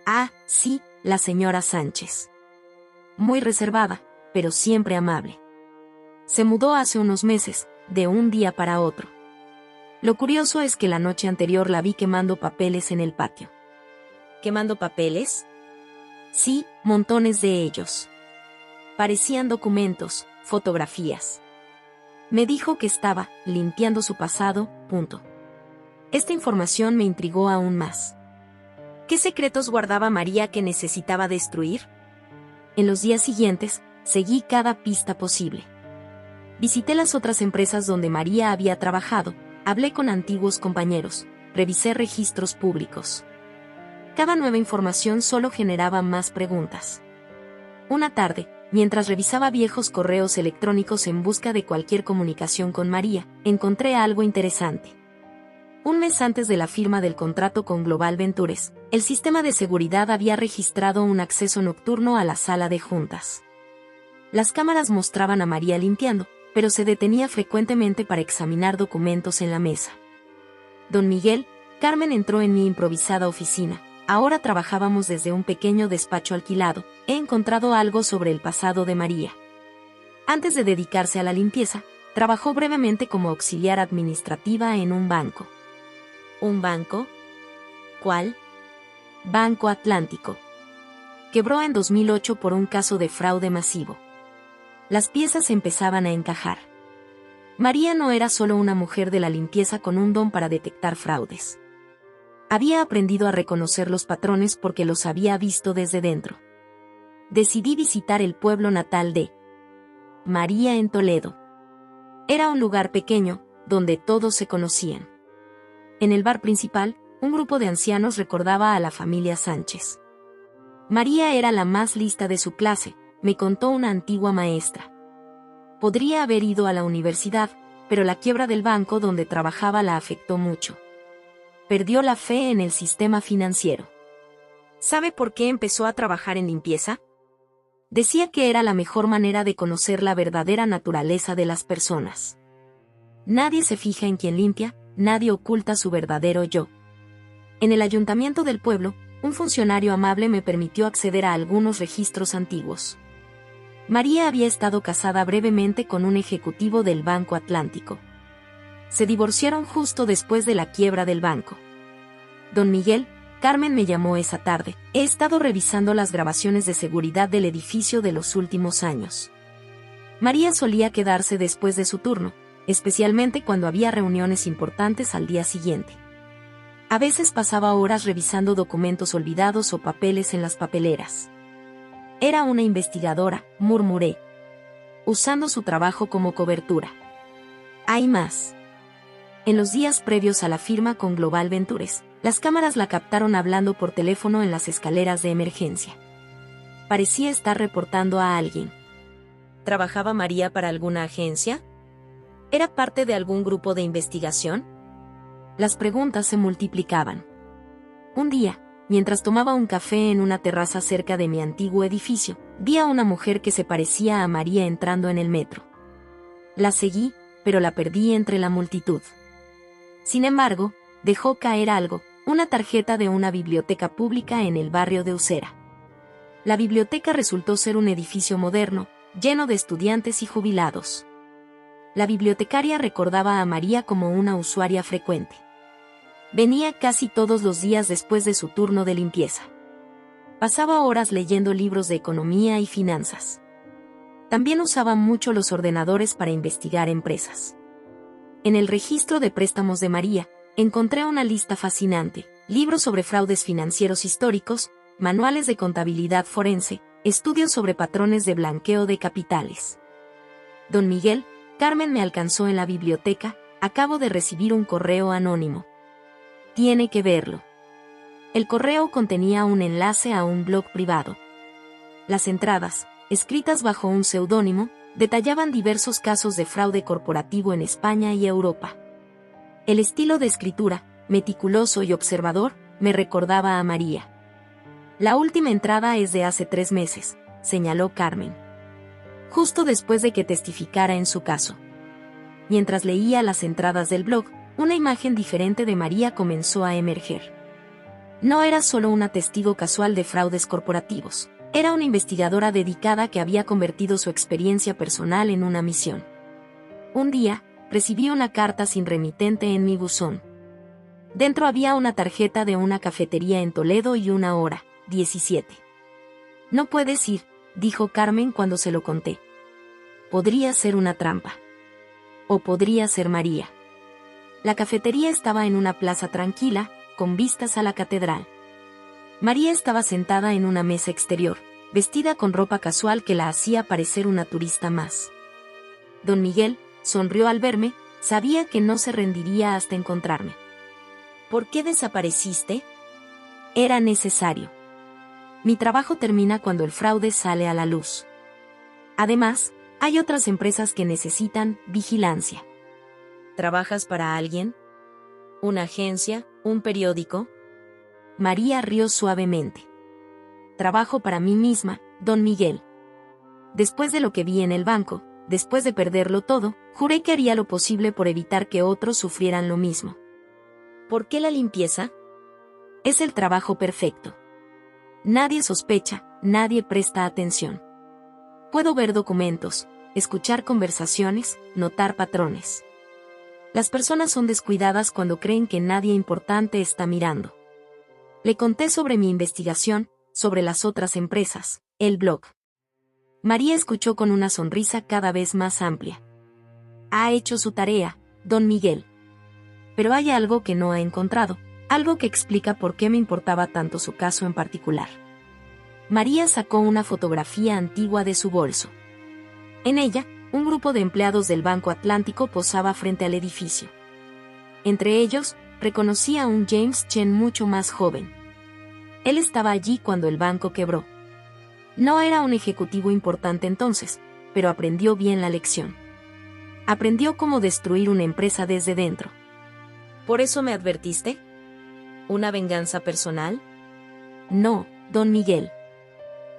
Ah, sí, la señora Sánchez. Muy reservada, pero siempre amable. Se mudó hace unos meses, de un día para otro. Lo curioso es que la noche anterior la vi quemando papeles en el patio. ¿Quemando papeles? Sí, montones de ellos. Parecían documentos, fotografías. Me dijo que estaba limpiando su pasado, punto. Esta información me intrigó aún más. ¿Qué secretos guardaba María que necesitaba destruir? En los días siguientes, seguí cada pista posible. Visité las otras empresas donde María había trabajado, hablé con antiguos compañeros, revisé registros públicos. Cada nueva información solo generaba más preguntas. Una tarde, mientras revisaba viejos correos electrónicos en busca de cualquier comunicación con María, encontré algo interesante. Un mes antes de la firma del contrato con Global Ventures, el sistema de seguridad había registrado un acceso nocturno a la sala de juntas. Las cámaras mostraban a María limpiando, pero se detenía frecuentemente para examinar documentos en la mesa. Don Miguel, Carmen entró en mi improvisada oficina. Ahora trabajábamos desde un pequeño despacho alquilado. He encontrado algo sobre el pasado de María. Antes de dedicarse a la limpieza, trabajó brevemente como auxiliar administrativa en un banco. ¿Un banco? ¿Cuál? Banco Atlántico. Quebró en 2008 por un caso de fraude masivo. Las piezas empezaban a encajar. María no era solo una mujer de la limpieza con un don para detectar fraudes. Había aprendido a reconocer los patrones porque los había visto desde dentro. Decidí visitar el pueblo natal de María en Toledo. Era un lugar pequeño, donde todos se conocían. En el bar principal, un grupo de ancianos recordaba a la familia Sánchez. María era la más lista de su clase, me contó una antigua maestra. Podría haber ido a la universidad, pero la quiebra del banco donde trabajaba la afectó mucho. Perdió la fe en el sistema financiero. ¿Sabe por qué empezó a trabajar en limpieza? Decía que era la mejor manera de conocer la verdadera naturaleza de las personas. Nadie se fija en quien limpia, nadie oculta su verdadero yo. En el ayuntamiento del pueblo, un funcionario amable me permitió acceder a algunos registros antiguos. María había estado casada brevemente con un ejecutivo del Banco Atlántico. Se divorciaron justo después de la quiebra del banco. Don Miguel, Carmen me llamó esa tarde. He estado revisando las grabaciones de seguridad del edificio de los últimos años. María solía quedarse después de su turno, especialmente cuando había reuniones importantes al día siguiente. A veces pasaba horas revisando documentos olvidados o papeles en las papeleras. Era una investigadora, murmuré, usando su trabajo como cobertura. Hay más. En los días previos a la firma con Global Ventures, las cámaras la captaron hablando por teléfono en las escaleras de emergencia. Parecía estar reportando a alguien. ¿Trabajaba María para alguna agencia? ¿Era parte de algún grupo de investigación? Las preguntas se multiplicaban. Un día, mientras tomaba un café en una terraza cerca de mi antiguo edificio, vi a una mujer que se parecía a María entrando en el metro. La seguí, pero la perdí entre la multitud. Sin embargo, dejó caer algo, una tarjeta de una biblioteca pública en el barrio de Usera. La biblioteca resultó ser un edificio moderno, lleno de estudiantes y jubilados. La bibliotecaria recordaba a María como una usuaria frecuente. Venía casi todos los días después de su turno de limpieza. Pasaba horas leyendo libros de economía y finanzas. También usaba mucho los ordenadores para investigar empresas. En el registro de préstamos de María, encontré una lista fascinante: libros sobre fraudes financieros históricos, manuales de contabilidad forense, estudios sobre patrones de blanqueo de capitales. Don Miguel, Carmen me alcanzó en la biblioteca. Acabo de recibir un correo anónimo. Tiene que verlo. El correo contenía un enlace a un blog privado. Las entradas, escritas bajo un seudónimo, detallaban diversos casos de fraude corporativo en España y Europa. El estilo de escritura, meticuloso y observador, me recordaba a María. La última entrada es de hace 3 meses, señaló Carmen. Justo después de que testificara en su caso. Mientras leía las entradas del blog, una imagen diferente de María comenzó a emerger. No era solo una testigo casual de fraudes corporativos, era una investigadora dedicada que había convertido su experiencia personal en una misión. Un día, recibí una carta sin remitente en mi buzón. Dentro había una tarjeta de una cafetería en Toledo y una hora, 17. No puedes ir, dijo Carmen cuando se lo conté. Podría ser una trampa. O podría ser María. La cafetería estaba en una plaza tranquila, con vistas a la catedral. María estaba sentada en una mesa exterior, vestida con ropa casual que la hacía parecer una turista más. Don Miguel sonrió al verme, sabía que no se rendiría hasta encontrarme. ¿Por qué desapareciste? Era necesario. Mi trabajo termina cuando el fraude sale a la luz. Además, hay otras empresas que necesitan vigilancia. ¿Trabajas para alguien? ¿Una agencia? ¿Un periódico? María rió suavemente. Trabajo para mí misma, don Miguel. Después de lo que vi en el banco, después de perderlo todo, juré que haría lo posible por evitar que otros sufrieran lo mismo. ¿Por qué la limpieza? Es el trabajo perfecto. Nadie sospecha, nadie presta atención. Puedo ver documentos, escuchar conversaciones, notar patrones. Las personas son descuidadas cuando creen que nadie importante está mirando. Le conté sobre mi investigación, sobre las otras empresas, el blog. María escuchó con una sonrisa cada vez más amplia. Ha hecho su tarea, don Miguel. Pero hay algo que no ha encontrado, algo que explica por qué me importaba tanto su caso en particular. María sacó una fotografía antigua de su bolso. En ella, un grupo de empleados del Banco Atlántico posaba frente al edificio. Entre ellos, reconocí a un James Chen mucho más joven. Él estaba allí cuando el banco quebró. No era un ejecutivo importante entonces, pero aprendió bien la lección. Aprendió cómo destruir una empresa desde dentro. ¿Por eso me advertiste? ¿Una venganza personal? No, don Miguel.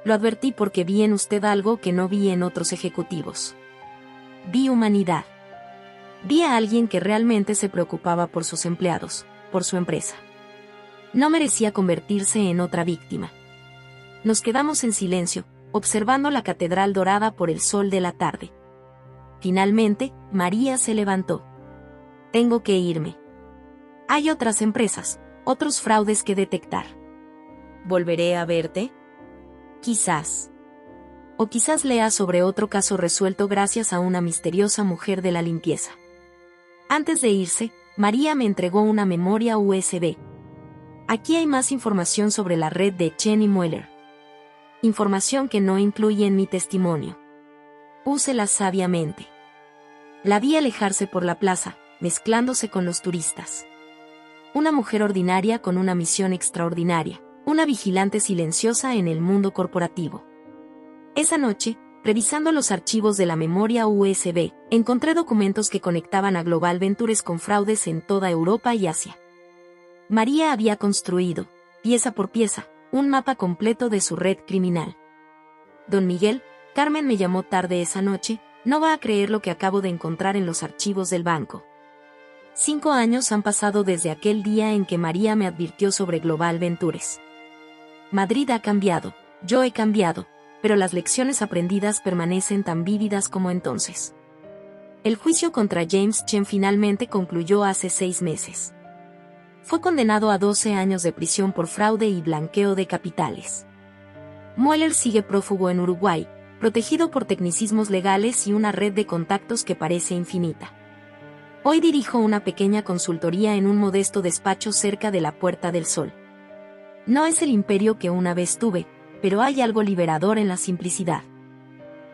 Lo advertí porque vi en usted algo que no vi en otros ejecutivos. Vi humanidad. Vi a alguien que realmente se preocupaba por sus empleados, por su empresa. No merecía convertirse en otra víctima. Nos quedamos en silencio, observando la catedral dorada por el sol de la tarde. Finalmente, María se levantó. Tengo que irme. Hay otras empresas, otros fraudes que detectar. ¿Volveré a verte? Quizás. O quizás lea sobre otro caso resuelto gracias a una misteriosa mujer de la limpieza. Antes de irse, María me entregó una memoria USB. Aquí hay más información sobre la red de Chen y Mueller. Información que no incluye en mi testimonio. Úsela sabiamente. La vi alejarse por la plaza, mezclándose con los turistas. Una mujer ordinaria con una misión extraordinaria, una vigilante silenciosa en el mundo corporativo. Esa noche, revisando los archivos de la memoria USB, encontré documentos que conectaban a Global Ventures con fraudes en toda Europa y Asia. María había construido, pieza por pieza, un mapa completo de su red criminal. Don Miguel, Carmen me llamó tarde esa noche, no va a creer lo que acabo de encontrar en los archivos del banco. 5 años han pasado desde aquel día en que María me advirtió sobre Global Ventures. Madrid ha cambiado, yo he cambiado, pero las lecciones aprendidas permanecen tan vívidas como entonces. El juicio contra James Chen finalmente concluyó hace 6 meses. Fue condenado a 12 años de prisión por fraude y blanqueo de capitales. Mueller sigue prófugo en Uruguay, protegido por tecnicismos legales y una red de contactos que parece infinita. Hoy dirijo una pequeña consultoría en un modesto despacho cerca de la Puerta del Sol. No es el imperio que una vez tuve, pero hay algo liberador en la simplicidad.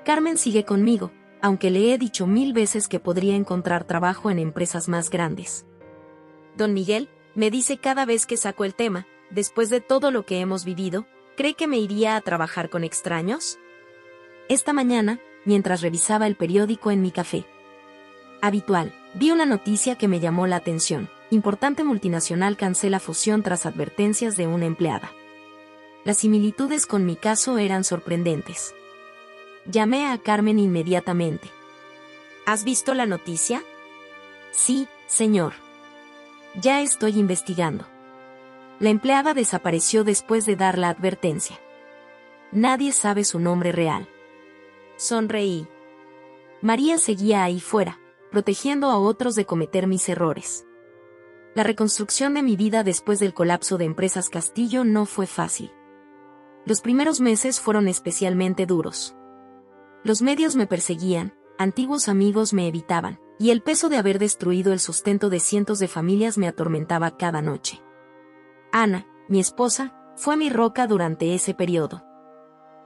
Carmen sigue conmigo, aunque le he dicho 1000 veces que podría encontrar trabajo en empresas más grandes. Don Miguel me dice cada vez que saco el tema, después de todo lo que hemos vivido, ¿cree que me iría a trabajar con extraños? Esta mañana, mientras revisaba el periódico en mi café habitual, vi una noticia que me llamó la atención. Importante multinacional cancela fusión tras advertencias de una empleada. Las similitudes con mi caso eran sorprendentes. Llamé a Carmen inmediatamente. ¿Has visto la noticia? Sí, señor. Ya estoy investigando. La empleada desapareció después de dar la advertencia. Nadie sabe su nombre real. Sonreí. María seguía ahí fuera, protegiendo a otros de cometer mis errores. La reconstrucción de mi vida después del colapso de Empresas Castillo no fue fácil. Los primeros meses fueron especialmente duros. Los medios me perseguían, antiguos amigos me evitaban, y el peso de haber destruido el sustento de cientos de familias me atormentaba cada noche. Ana, mi esposa, fue mi roca durante ese periodo.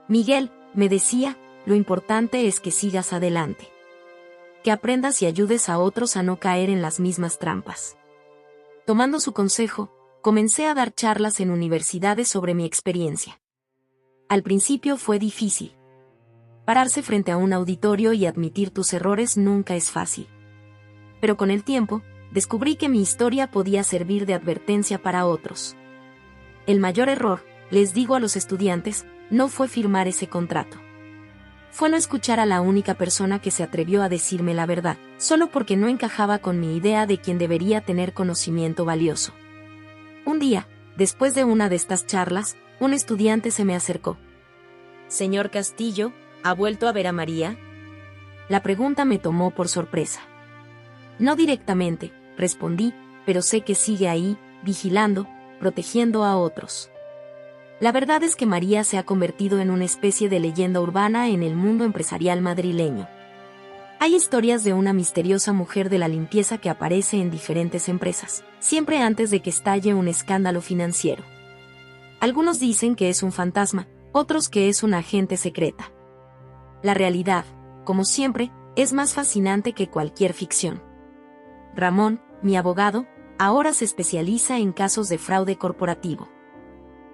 Miguel, me decía, lo importante es que sigas adelante. Que aprendas y ayudes a otros a no caer en las mismas trampas. Tomando su consejo, comencé a dar charlas en universidades sobre mi experiencia. Al principio fue difícil. Pararse frente a un auditorio y admitir tus errores nunca es fácil. Pero con el tiempo, descubrí que mi historia podía servir de advertencia para otros. El mayor error, les digo a los estudiantes, no fue firmar ese contrato. Fue no escuchar a la única persona que se atrevió a decirme la verdad, solo porque no encajaba con mi idea de quien debería tener conocimiento valioso. Un día, después de una de estas charlas, un estudiante se me acercó. «Señor Castillo, ¿ha vuelto a ver a María?» La pregunta me tomó por sorpresa. No directamente, respondí, pero sé que sigue ahí, vigilando, protegiendo a otros. La verdad es que María se ha convertido en una especie de leyenda urbana en el mundo empresarial madrileño. Hay historias de una misteriosa mujer de la limpieza que aparece en diferentes empresas, siempre antes de que estalle un escándalo financiero. Algunos dicen que es un fantasma, otros que es una agente secreta. La realidad, como siempre, es más fascinante que cualquier ficción. Ramón, mi abogado, ahora se especializa en casos de fraude corporativo.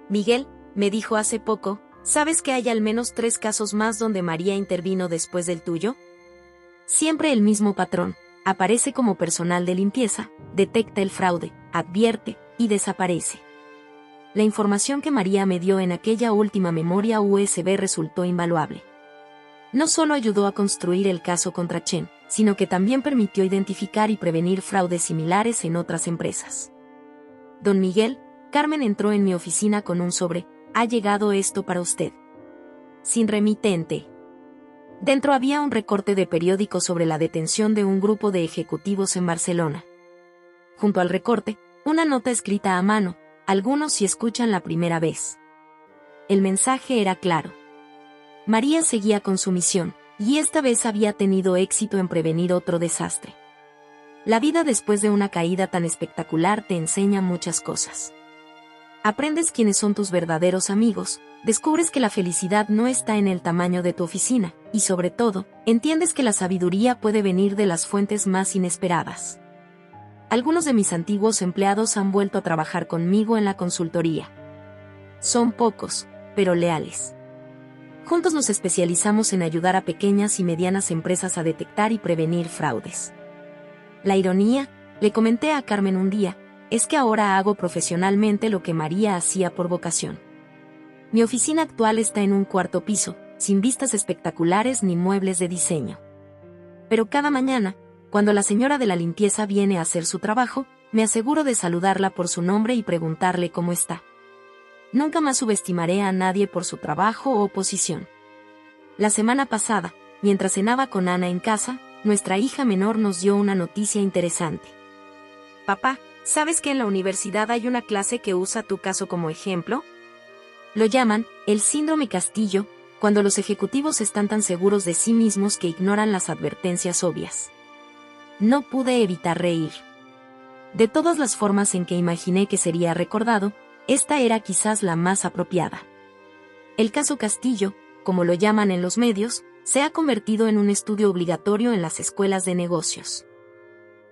Miguel, me dijo hace poco, ¿sabes que hay al menos 3 casos más donde María intervino después del tuyo? Siempre el mismo patrón, aparece como personal de limpieza, detecta el fraude, advierte, y desaparece. La información que María me dio en aquella última memoria USB resultó invaluable. No solo ayudó a construir el caso contra Chen, sino que también permitió identificar y prevenir fraudes similares en otras empresas. Don Miguel, Carmen entró en mi oficina con un sobre. Ha llegado esto para usted. Sin remitente. Dentro había un recorte de periódico sobre la detención de un grupo de ejecutivos en Barcelona. Junto al recorte, una nota escrita a mano, algunos si escuchan la primera vez. El mensaje era claro. María seguía con su misión, y esta vez había tenido éxito en prevenir otro desastre. La vida después de una caída tan espectacular te enseña muchas cosas. Aprendes quiénes son tus verdaderos amigos, descubres que la felicidad no está en el tamaño de tu oficina, y sobre todo, entiendes que la sabiduría puede venir de las fuentes más inesperadas. Algunos de mis antiguos empleados han vuelto a trabajar conmigo en la consultoría. Son pocos, pero leales. Juntos nos especializamos en ayudar a pequeñas y medianas empresas a detectar y prevenir fraudes. La ironía, le comenté a Carmen un día, es que ahora hago profesionalmente lo que María hacía por vocación. Mi oficina actual está en un cuarto piso, sin vistas espectaculares ni muebles de diseño. Pero cada mañana, cuando la señora de la limpieza viene a hacer su trabajo, me aseguro de saludarla por su nombre y preguntarle cómo está. Nunca más subestimaré a nadie por su trabajo o posición. La semana pasada, mientras cenaba con Ana en casa, nuestra hija menor nos dio una noticia interesante. Papá, ¿sabes que en la universidad hay una clase que usa tu caso como ejemplo? Lo llaman el síndrome Castillo, cuando los ejecutivos están tan seguros de sí mismos que ignoran las advertencias obvias. No pude evitar reír. De todas las formas en que imaginé que sería recordado, esta era quizás la más apropiada. El caso Castillo, como lo llaman en los medios, se ha convertido en un estudio obligatorio en las escuelas de negocios.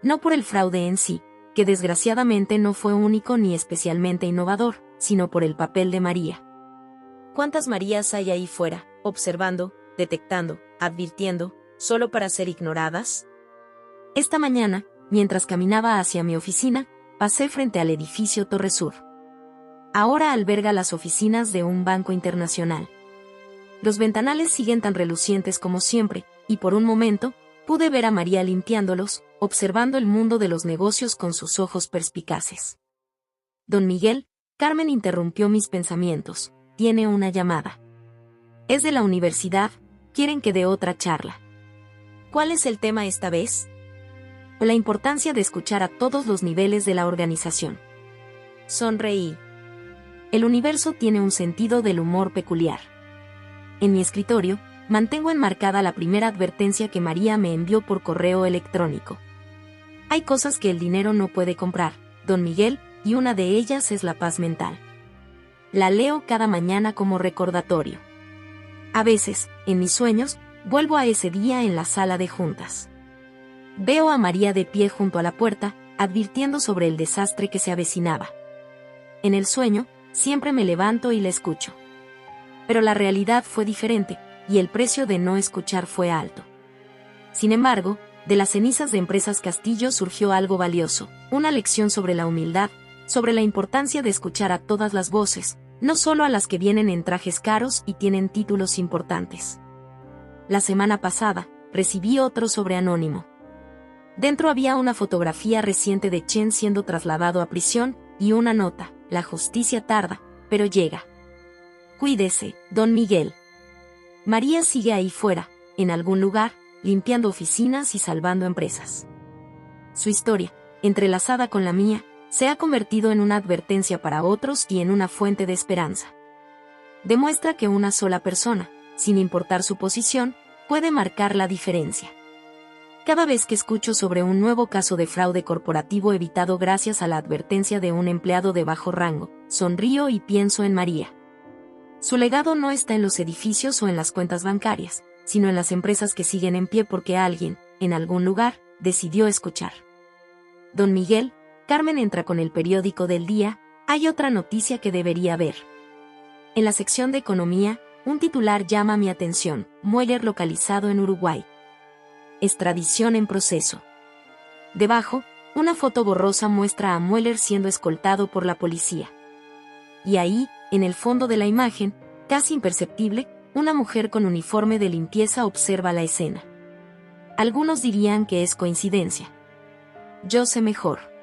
No por el fraude en sí, que desgraciadamente no fue único ni especialmente innovador, sino por el papel de María. ¿Cuántas Marías hay ahí fuera, observando, detectando, advirtiendo, solo para ser ignoradas? Esta mañana, mientras caminaba hacia mi oficina, pasé frente al edificio Torre Sur. Ahora alberga las oficinas de un banco internacional. Los ventanales siguen tan relucientes como siempre, y por un momento, pude ver a María limpiándolos, observando el mundo de los negocios con sus ojos perspicaces. Don Miguel, Carmen interrumpió mis pensamientos. Tiene una llamada. Es de la universidad, quieren que dé otra charla. ¿Cuál es el tema esta vez? La importancia de escuchar a todos los niveles de la organización. Sonreí. El universo tiene un sentido del humor peculiar. En mi escritorio, mantengo enmarcada la primera advertencia que María me envió por correo electrónico. Hay cosas que el dinero no puede comprar, don Miguel, y una de ellas es la paz mental. La leo cada mañana como recordatorio. A veces, en mis sueños, vuelvo a ese día en la sala de juntas. Veo a María de pie junto a la puerta, advirtiendo sobre el desastre que se avecinaba. En el sueño, siempre me levanto y la escucho. Pero la realidad fue diferente, y el precio de no escuchar fue alto. Sin embargo, de las cenizas de Empresas Castillo surgió algo valioso, una lección sobre la humildad, sobre la importancia de escuchar a todas las voces, no solo a las que vienen en trajes caros y tienen títulos importantes. La semana pasada, recibí otro sobre Anónimo. Dentro había una fotografía reciente de Chen siendo trasladado a prisión, y una nota: la justicia tarda, pero llega. Cuídese, don Miguel. María sigue ahí fuera, en algún lugar, limpiando oficinas y salvando empresas. Su historia, entrelazada con la mía, se ha convertido en una advertencia para otros y en una fuente de esperanza. Demuestra que una sola persona, sin importar su posición, puede marcar la diferencia. Cada vez que escucho sobre un nuevo caso de fraude corporativo evitado gracias a la advertencia de un empleado de bajo rango, sonrío y pienso en María. Su legado no está en los edificios o en las cuentas bancarias, sino en las empresas que siguen en pie porque alguien, en algún lugar, decidió escuchar. Don Miguel, Carmen entra con el periódico del día. Hay otra noticia que debería ver. En la sección de economía, un titular llama mi atención: Mueller localizado en Uruguay. Extradición en proceso. Debajo, una foto borrosa muestra a Mueller siendo escoltado por la policía. Y ahí, en el fondo de la imagen, casi imperceptible, una mujer con uniforme de limpieza observa la escena. Algunos dirían que es coincidencia. Yo sé mejor.